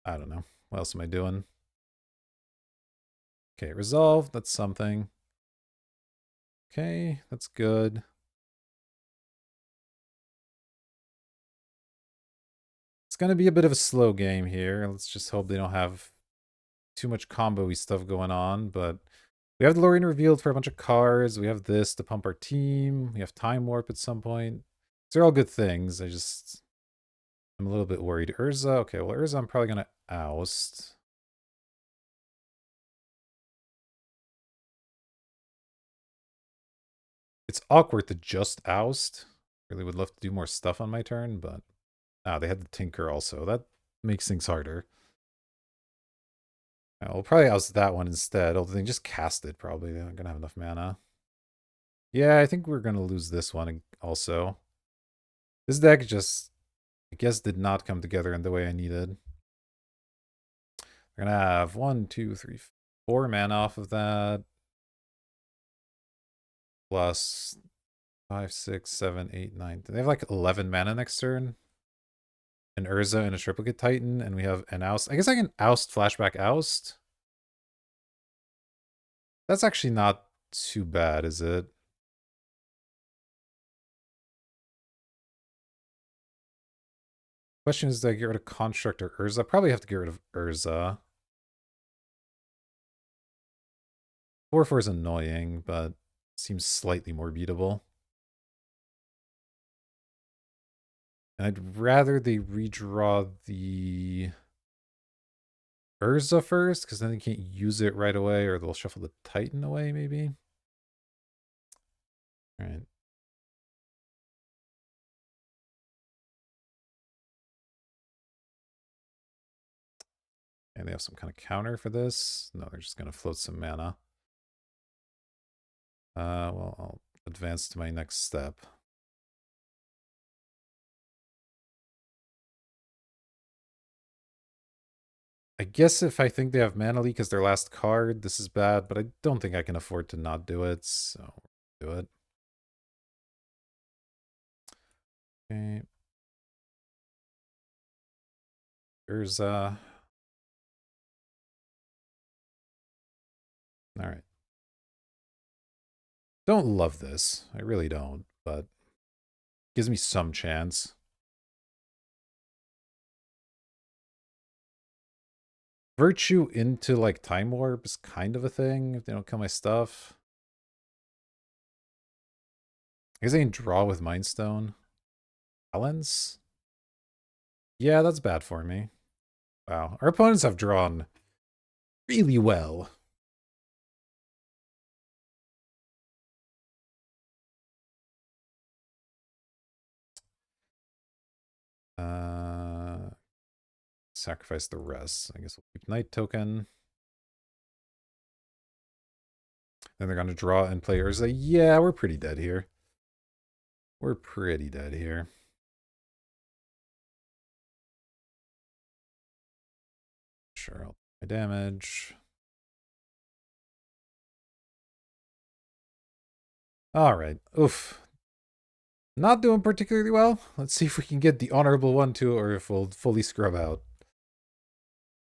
I don't know. What else am I doing? Okay, resolve. That's something. Okay, that's good. It's going to be a bit of a slow game here. Let's just hope they don't have too much combo-y stuff going on, but we have the Lorien revealed for a bunch of cards. We have this to pump our team. We have Time Warp at some point. These are all good things. I'm a little bit worried. Urza. Okay, well, Urza I'm probably going to oust. It's awkward to just oust. Really would love to do more stuff on my turn, but... Ah, they had the Tinker also. That makes things harder. We'll probably oust that one instead, although they just cast it, probably. They're not going to have enough mana. Yeah, I think we're going to lose this one also. This deck just, I guess, did not come together in the way I needed. We're going to have 1, 2, 3, 4 mana off of that. Plus 5, 6, 7, 8, 9. They have like 11 mana next turn. An Urza and a Triplicate Titan, and we have an Oust. I guess I can Oust, Flashback, Oust. That's actually not too bad, is it? Question is, do I get rid of Construct or Urza? Probably have to get rid of Urza. 4/4 is annoying, but seems slightly more beatable. And I'd rather they redraw the Urza first, because then they can't use it right away, or they'll shuffle the Titan away, maybe. All right. And they have some kind of counter for this. No, they're just going to float some mana. Well, I'll advance to my next step. I guess if I think they have Mana Leak as their last card, this is bad, but I don't think I can afford to not do it, so do it. Okay. Urza. All right. Don't love this. I really don't, but gives me some chance. Virtue into like Time Warp is kind of a thing if they don't kill my stuff. I guess I can draw with Mind Stone. Balance? Yeah, that's bad for me. Wow. Our opponents have drawn really well. Sacrifice the rest. I guess we'll keep Night Token. Then they're going to draw and play Urza. Yeah, we're pretty dead here. We're pretty dead here. Sure, I'll my damage. All right. Oof. Not doing particularly well. Let's see if we can get the honorable 1-2 or if we'll fully scrub out.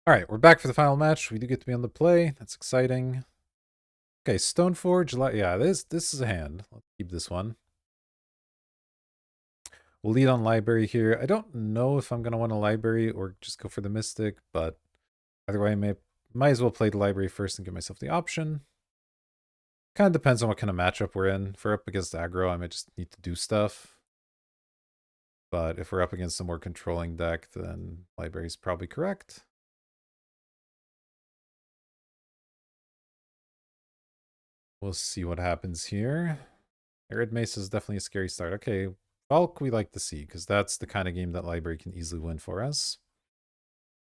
All right, we're back for the final match. We do get to be on the play. That's exciting. Okay, Stoneforge. Yeah, this is a hand. Let's keep this one. We'll lead on library here. I don't know if I'm going to want a library or just go for the Mystic, but either way, I might as well play the library first and give myself the option. Kind of depends on what kind of matchup we're in. If we're up against aggro, I might just need to do stuff. But if we're up against a more controlling deck, then library's probably correct. We'll see what happens here. Arid Mace is definitely a scary start. Okay, Valk we like to see, because that's the kind of game that library can easily win for us.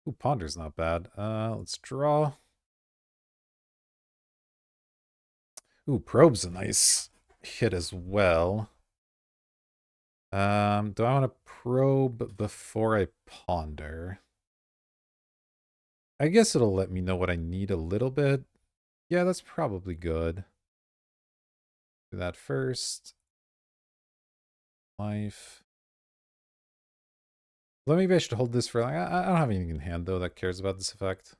Ooh, Ponder's not bad. Let's draw. Ooh, Probe's a nice hit as well. Do I want to probe before I ponder? I guess it'll let me know what I need a little bit. Yeah, that's probably good. Do that first. Life. Well, maybe I should hold this for like, I don't have anything in hand though that cares about this effect.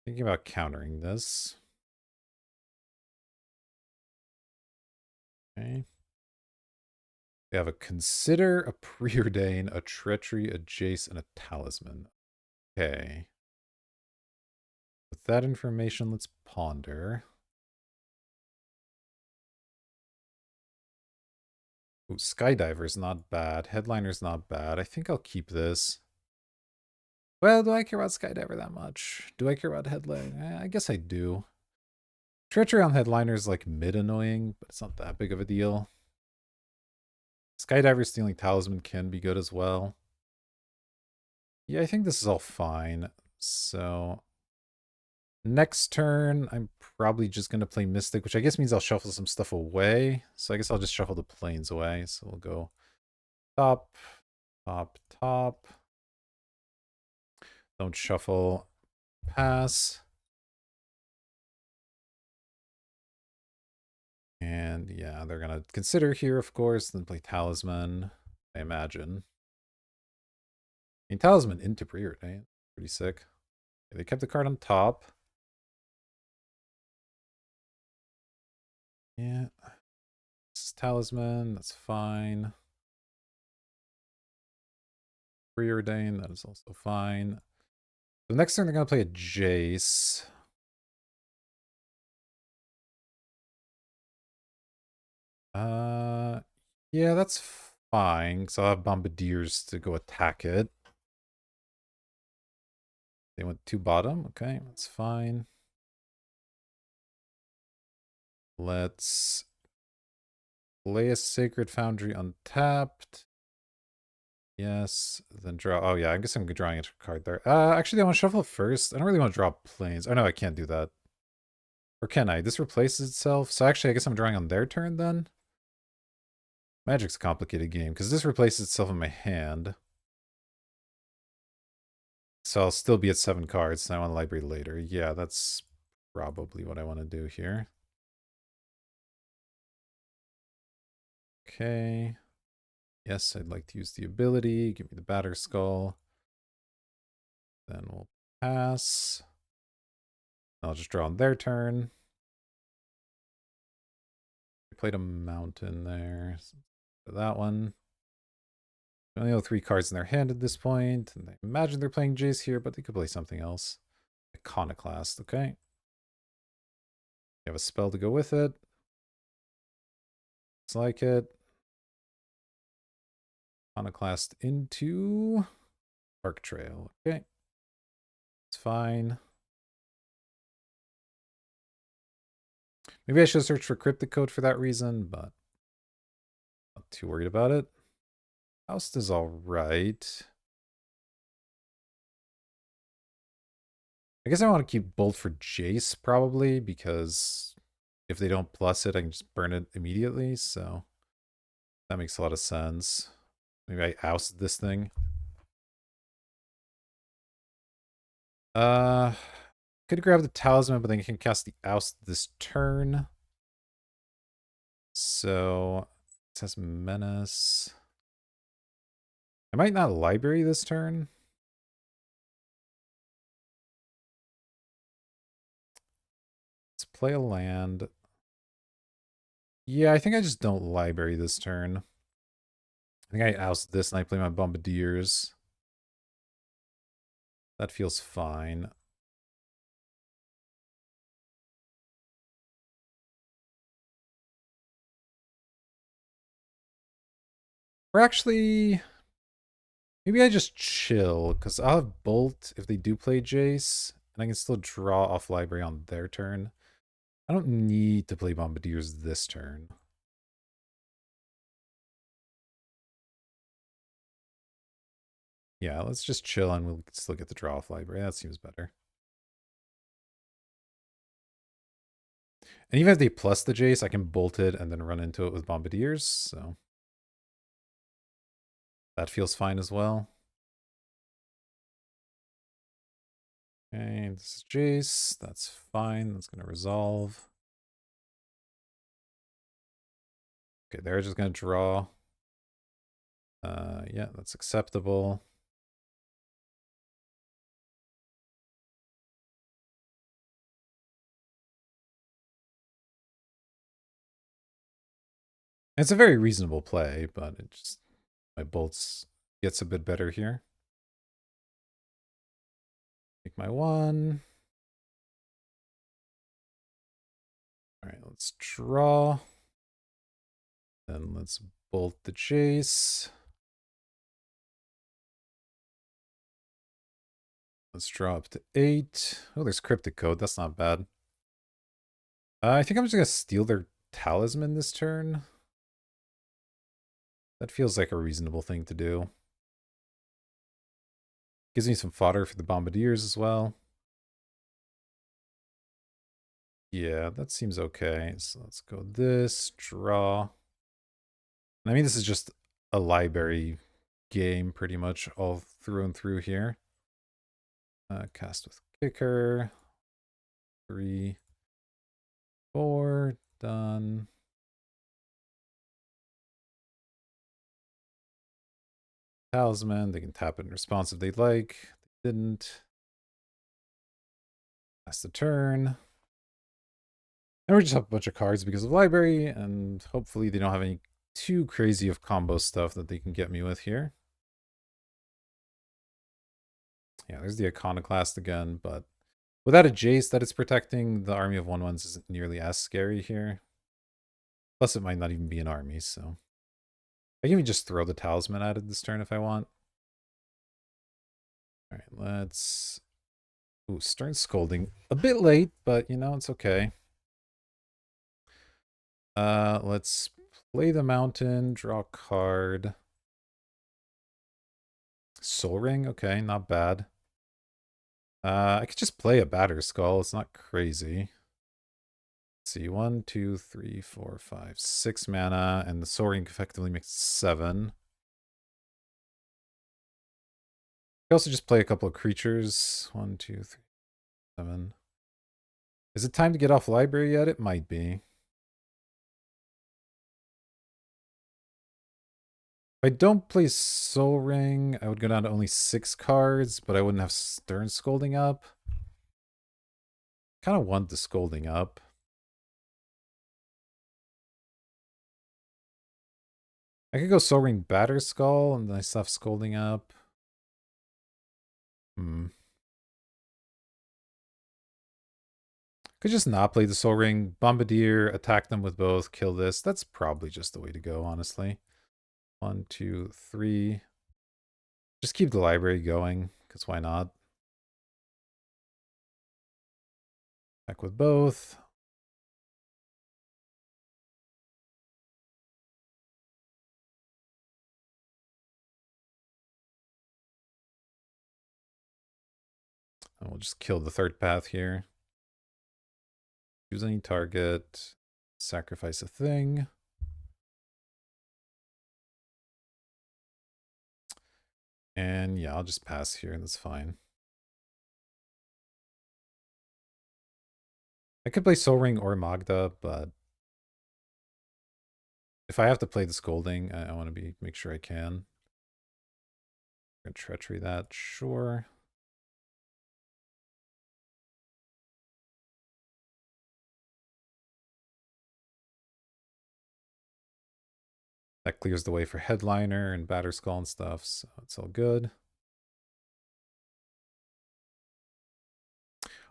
Thinking about countering this. Okay. We have a Consider, a Preordain, a Treachery, a Jace, and a Talisman. Okay. With that information, let's ponder. Ooh, Skydiver's not bad. Headliner's not bad. I think I'll keep this. Well, do I care about Skydiver that much? Do I care about Headliner? I guess I do. Treachery on Headliner is like mid-annoying, but it's not that big of a deal. Skydiver stealing Talisman can be good as well. Yeah, I think this is all fine. So next turn, I'm probably just going to play Mystic, which I guess means I'll shuffle some stuff away. So I guess I'll just shuffle the planes away. So we'll go top, top, top. Don't shuffle. Pass. And yeah, they're going to Consider here, of course, then play Talisman, I imagine. I mean, Talisman into Preordain. Pretty sick. They kept the card on top. Yeah. This is Talisman. That's fine. Preordain. That is also fine. So next turn, they're going to play a Jace. Yeah, that's fine. Because I'll have Bombardiers to go attack it. They went 2 bottom. Okay, that's fine. Let's play a Sacred Foundry untapped. Yes, then draw. Oh, yeah, I guess I'm drawing a card there. Actually, I want to shuffle it first. I don't really want to draw planes. Oh, no, I can't do that. Or can I? This replaces itself. So actually, I guess I'm drawing on their turn then. Magic's a complicated game because this replaces itself in my hand. So I'll still be at 7 cards, and I want a library later. Yeah, that's probably what I want to do here. Okay. Yes, I'd like to use the ability. Give me the Batterskull. Then we'll pass. I'll just draw on their turn. I played a mountain there. So that one. They only have 3 cards in their hand at this point, and I imagine they're playing Jace here, but they could play something else. Iconoclast, okay. You have a spell to go with it. Looks like it. Iconoclast into Arc Trail. Okay. It's fine. Maybe I should search for Cryptic Code for that reason, but not too worried about it. Faust is alright. I guess I want to keep Bolt for Jace, probably, because if they don't plus it, I can just burn it immediately, so that makes a lot of sense. Maybe I oust this thing. Could grab the Talisman, but then you can cast the Oust this turn. So, it says Menace. I might not Library this turn. Let's play a land. Yeah, I think I just don't Library this turn. I think I oust this and I play my Bombardiers. That feels fine. Or actually, maybe I just chill, because I'll have Bolt if they do play Jace, and I can still draw off Library on their turn. I don't need to play Bombardiers this turn. Yeah, let's just chill and we'll still get the draw off Library. That seems better. And even if they plus the Jace, I can bolt it and then run into it with Bombardiers, so That feels fine as well. Okay, this is Jace. That's fine. That's going to resolve. Okay, they're just going to draw. Yeah, that's acceptable. It's a very reasonable play, but it just my bolts gets a bit better here. Take my 1. All right, let's draw. Then let's bolt the Jace. Let's draw up to 8. Oh, there's Cryptic Code. That's not bad. I think I'm just going to steal their Talisman this turn. That feels like a reasonable thing to do. Gives me some fodder for the Bombardiers as well. Yeah, that seems okay. So let's go this, draw. I mean, this is just a library game pretty much all through and through here. Cast with Kicker. 3, 4, done. Talisman, they can tap it in response if they'd like. They didn't. That's the turn. And we just have a bunch of cards because of library, and hopefully they don't have any too crazy of combo stuff that they can get me with here. Yeah, there's the Iconoclast again, but without a Jace that it's protecting, the army of 1/1s isn't nearly as scary here. Plus, it might not even be an army, so I can even just throw the Talisman at it this turn if I want. All right, let's... Ooh, Stern Scolding. A bit late, but, you know, it's okay. Let's play the Mountain, draw a card. Soul Ring, okay, not bad. I could just play a Batterskull. It's not crazy. Let's see, 1, 2, 3, 4, 5, 6 mana, and the Soul Ring effectively makes 7. I could also just play a couple of creatures. 1, 2, 3, 7. Is it time to get off library yet? It might be. If I don't play Soul Ring, I would go down to only 6 cards, but I wouldn't have Stern Scolding up. Kind of want the Scolding up. I could go Soul Ring Batterskull, and then I still have Scolding up. Could just not play the Soul Ring, Bombardier, attack them with both, kill this. That's probably just the way to go, honestly. 1, 2, 3. Just keep the library going, because why not? Attack with both. And we'll just kill the third path here. Choose any target. Sacrifice a thing. And yeah, I'll just pass here. That's fine. I could play Soul Ring or Magda, but if I have to play the Scolding, I want to make sure I can. I'm gonna treachery that, sure. That clears the way for Headliner and Batterskull and stuff, so it's all good.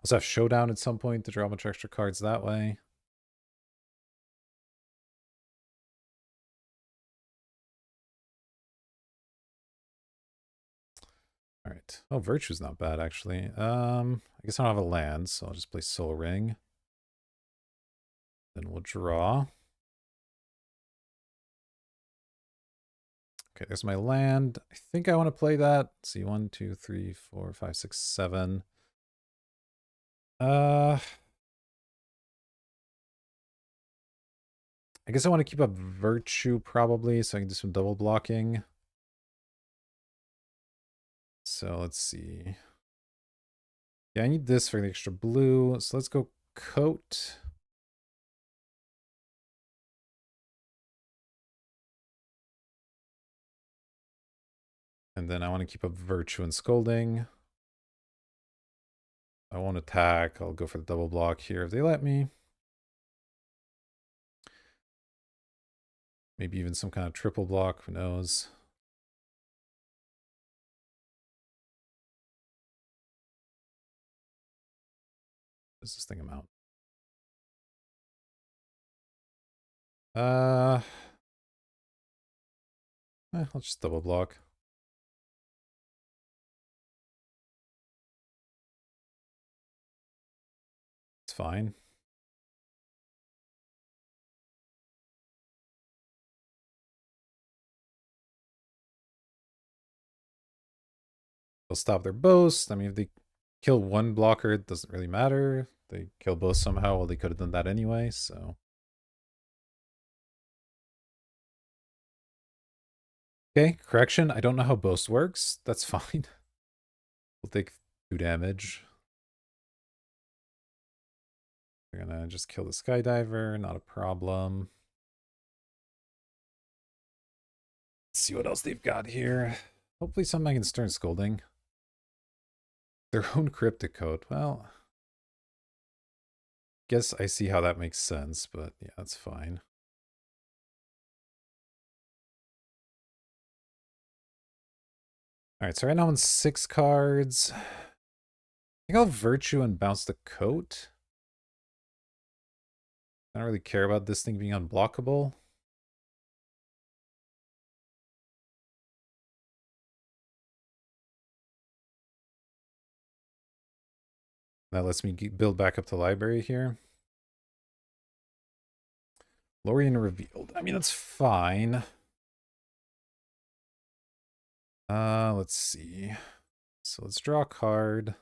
Also have Showdown at some point to draw a bunch of extra cards that way. All right. Oh, Virtue's not bad, actually. I guess I don't have a land, so I'll just play Soul Ring. Then we'll draw. Okay, there's my land. I think I want to play that. Let's see, 1, 2, 3, 4, 5, 6, 7. I guess I want to keep up Virtue, probably, so I can do some double blocking. So let's see. Yeah, I need this for the extra blue. So let's go coat. And then I want to keep up virtue and scolding. I won't attack. I'll go for the double block here if they let me. Maybe even some kind of triple block, who knows. What does this thing amount? I'll just double block. It's fine. They'll stop their boast. I mean, if they kill one blocker, it doesn't really matter. They kill both somehow. Well, they could have done that anyway, so. Okay, correction. I don't know how boast works. That's fine. We'll take 2 damage. We're gonna just kill the skydiver, not a problem. Let's see what else they've got here. Hopefully something I can stern scolding. Their own cryptic code. Well, guess I see how that makes sense, but yeah, that's fine. Alright, so right now I'm 6 cards. I think I'll virtue and bounce the coat. I don't really care about this thing being unblockable. That lets me build back up the library here. Lorien revealed. I mean, that's fine. Let's see. So let's draw a card.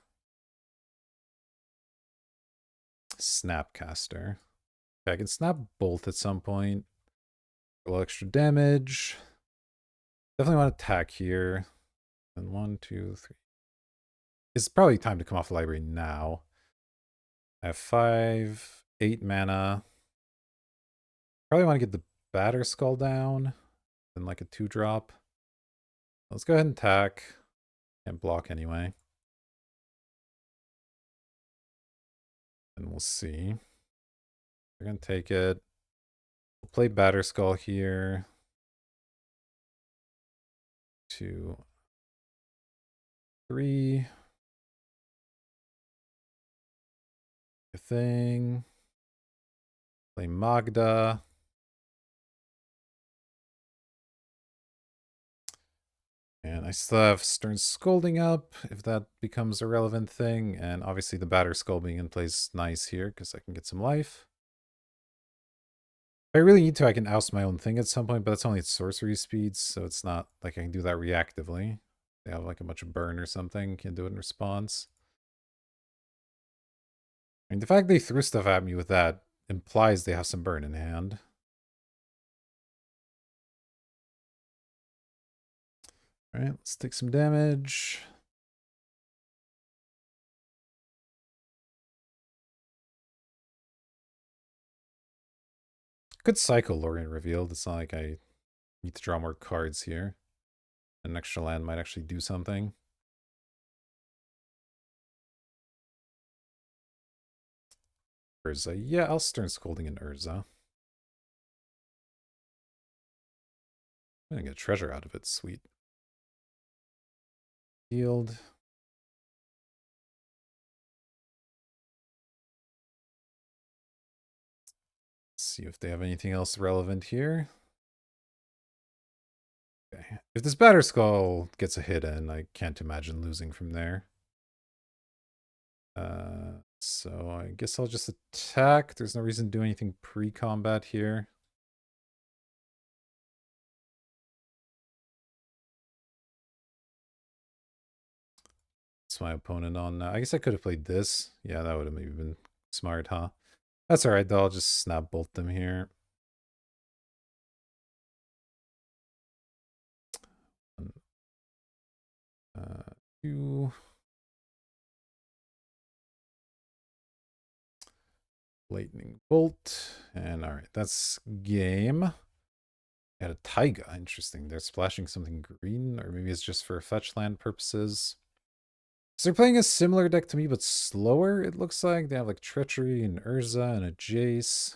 Snapcaster. Okay, I can snap bolt at some point. A little extra damage. Definitely want to attack here. And 1, 2, 3. It's probably time to come off the library now. I have 5, 8 mana. Probably want to get the Batter Skull down. Then like a 2-drop. Let's go ahead and attack. Can't block anyway. And we'll see. We're going to take it. We'll play Batter Skull here. 2, 3. A thing. Play Magda. And I still have Stern Scolding up, if that becomes a relevant thing. And obviously the Batter Skull being in place nice here, because I can get some life. If I really need to, I can oust my own thing at some point, but that's only at sorcery speeds, so it's not like I can do that reactively. They have like a bunch of burn or something, can do it in response. I mean, the fact they threw stuff at me with that implies they have some burn in hand. Alright, let's take some damage. Good cycle, Lorien revealed. It's not like I need to draw more cards here. An extra land might actually do something. Urza. Yeah, I'll Stern Scolding in Urza. I'm gonna get treasure out of it. Sweet. Healed. Let's see if they have anything else relevant here. Okay. If this Batter Skull gets a hit in, I can't imagine losing from there. So I guess I'll just attack. There's no reason to do anything pre-combat here. It's my opponent on. I guess I could have played this. Yeah, that would have maybe been smart, huh? That's alright, though. I'll just snap bolt them here. 2. Lightning bolt. And all right, that's game. Got a taiga. Interesting. They're splashing something green, or maybe it's just for fetch land purposes. So they're playing a similar deck to me, but slower, it looks like. They have like Treachery and Urza and a Jace.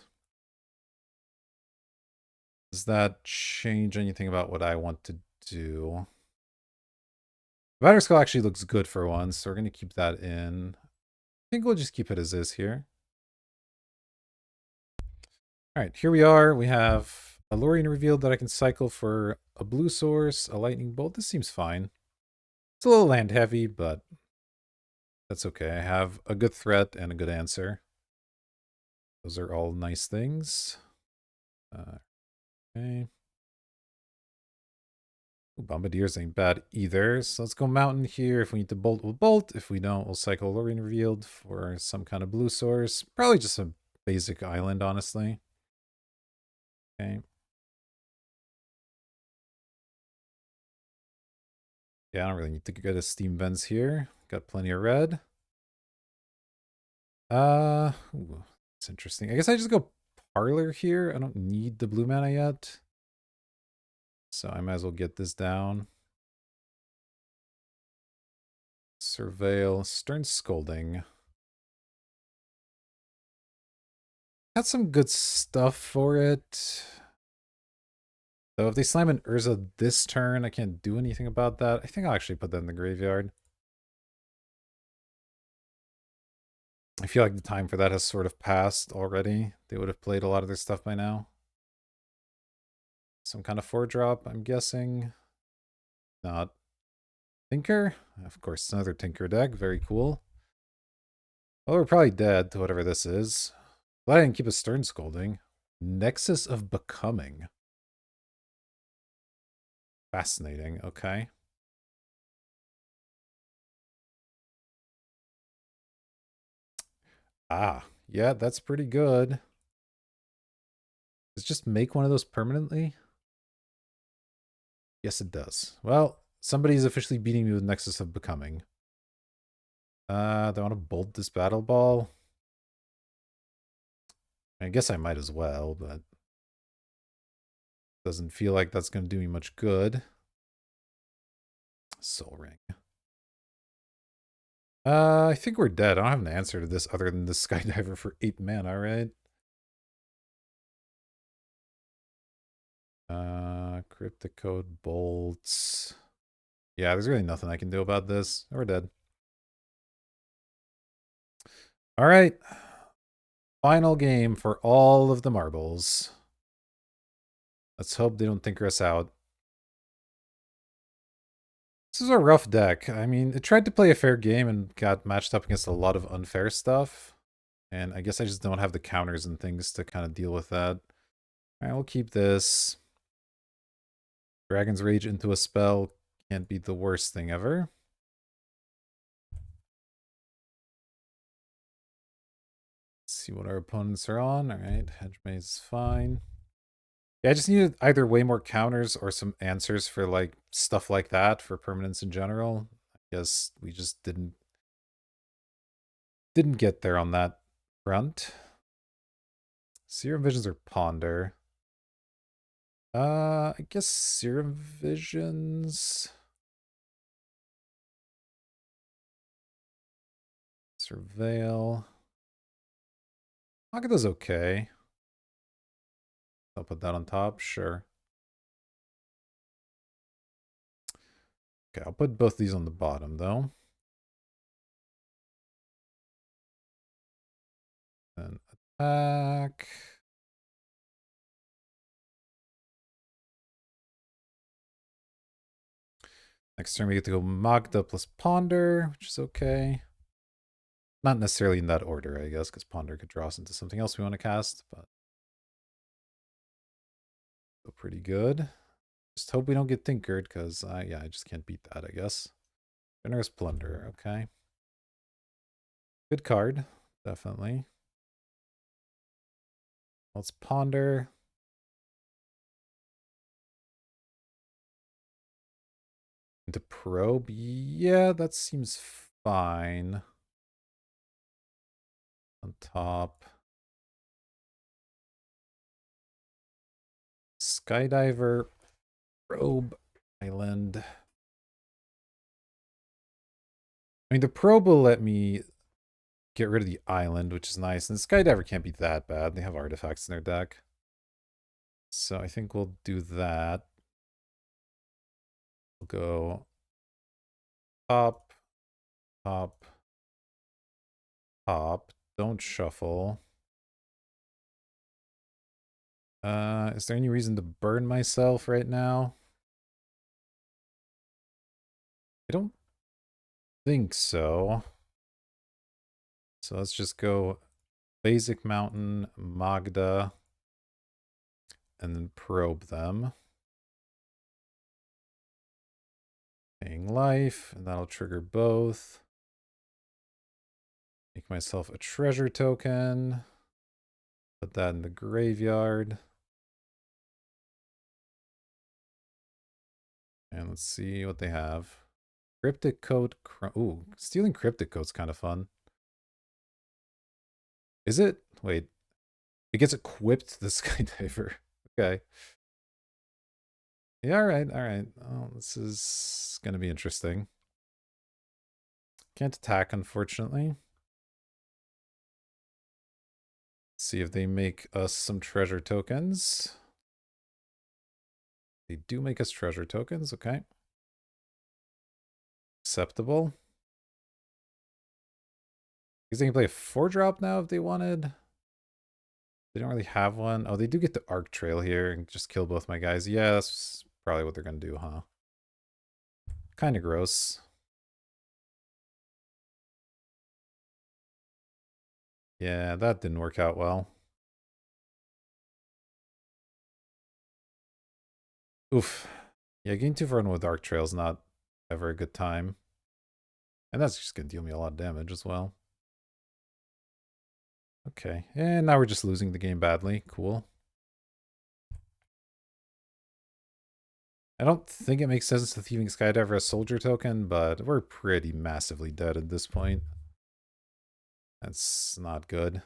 Does that change anything about what I want to do? Battery Skull actually looks good for once, so we're going to keep that in. I think we'll just keep it as is here. All right, here we are. We have a Lorien revealed that I can cycle for a blue source, a lightning bolt. This seems fine. It's a little land heavy, but that's okay. I have a good threat and a good answer. Those are all nice things. Okay. Ooh, Bombardiers ain't bad either. So let's go mountain here. If we need to bolt, we'll bolt. If we don't, we'll cycle Lorien revealed for some kind of blue source. Probably just a basic island, honestly. Okay. Yeah, I don't really need to get a steam vents here. Got plenty of red. Ooh, that's interesting. I guess I just go parlor here. I don't need the blue mana yet. So I might as well get this down. Surveil, Stern Scolding. Got some good stuff for it. So if they slam an Urza this turn, I can't do anything about that. I think I'll actually put that in the graveyard. I feel like the time for that has sort of passed already. They would have played a lot of their stuff by now. Some kind of 4-drop, I'm guessing. Not. Tinker? Of course, another Tinker deck. Very cool. Well, we're probably dead to whatever this is. Glad I didn't keep a Stern Scolding. Nexus of Becoming. Fascinating. Okay. Ah, yeah, that's pretty good. Does it just make one of those permanently? Yes, it does. Well, somebody's officially beating me with Nexus of Becoming. Do I want to bolt this Battle Ball? I guess I might as well, but doesn't feel like that's going to do me much good. Soul Ring. I think we're dead. I don't have an answer to this other than the Skydiver for 8 mana, right? Cryptic Code bolts. Yeah, there's really nothing I can do about this. We're dead. All right. Final game for all of the marbles. Let's hope they don't tinker us out. This is a rough deck. I mean, it tried to play a fair game and got matched up against a lot of unfair stuff. And I guess I just don't have the counters and things to kind of deal with that. All right, we'll keep this. Dragon's Rage into a spell can't be the worst thing ever. Let's see what our opponents are on. All right, Hedge Maze is fine. Yeah, I just needed either way more counters or some answers for like stuff like that for permanence in general. I guess we just didn't get there on that front. Serum Visions or Ponder? I guess Serum Visions. Surveil. Agata's okay. I'll put that on top, sure. Okay, I'll put both these on the bottom though. Then attack. Next turn we get to go Magda plus Ponder, which is okay. Not necessarily in that order, I guess, because Ponder could draw us into something else we want to cast, but still pretty good. Just hope we don't get tinkered, because yeah, I just can't beat that, I guess. Generous Plunder, okay. Good card, definitely. Let's Ponder. Into probe? Yeah, that seems fine. On top. Skydiver, probe, island. I mean, the probe will let me get rid of the island, which is nice. And the Skydiver can't be that bad. They have artifacts in their deck. So I think we'll do that. We'll go top, top, top. Don't shuffle. Is there any reason to burn myself right now? I don't think so. So let's just go Basic Mountain, Magda, and then probe them. Paying life, and that'll trigger both. Make myself a treasure token. Put that in the graveyard. And let's see what they have. Cryptic Coat. Ooh, stealing Cryptic Coat's kind of fun. Is it? Wait. It gets equipped to the Skydiver. Okay. Yeah, alright, alright. Oh, this is going to be interesting. Can't attack, unfortunately. See if they make us some treasure tokens. They do make us treasure tokens, okay. Acceptable. Because they can play a 4-drop now if they wanted. They don't really have one. Oh, they do get the Arc Trail here and just kill both my guys. Yeah, that's probably what they're going to do, huh? Kind of gross. Yeah, that didn't work out well. Oof. Yeah, getting too far in with Arc Trail is not ever a good time. And that's just going to deal me a lot of damage as well. Okay, and now we're just losing the game badly. Cool. I don't think it makes sense to Thieving Skydiver as soldier token, but we're pretty massively dead at this point. That's not good.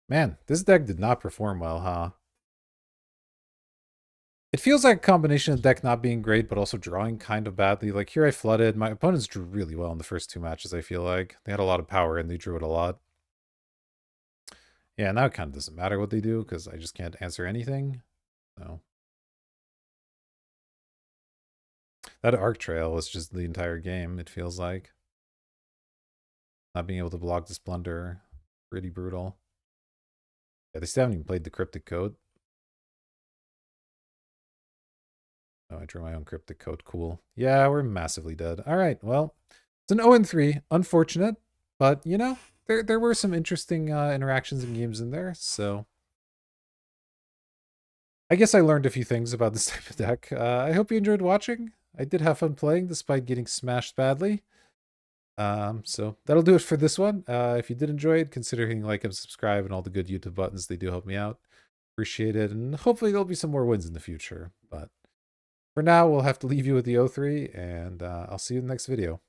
Man, this deck did not perform well, huh? It feels like a combination of deck not being great, but also drawing kind of badly. Like here I flooded. My opponents drew really well in the first 2 matches, I feel like. They had a lot of power and they drew it a lot. Yeah, now it kind of doesn't matter what they do because I just can't answer anything. So that Arc Trail was just the entire game, it feels like. Not being able to block this blunder, pretty brutal. Yeah, they still haven't even played the Cryptic Code. Oh, I drew my own Cryptic Code. Cool. Yeah, we're massively dead. All right, well, it's an 0-3. Unfortunate, but, you know, there were some interesting interactions and games in there, so... I guess I learned a few things about this type of deck. I hope you enjoyed watching. I did have fun playing despite getting smashed badly. So that'll do it for this one. If you did enjoy it, consider hitting like and subscribe and all the good YouTube buttons. They do help me out. Appreciate it. And hopefully there'll be some more wins in the future. But for now, we'll have to leave you with the 0-3, and I'll see you in the next video.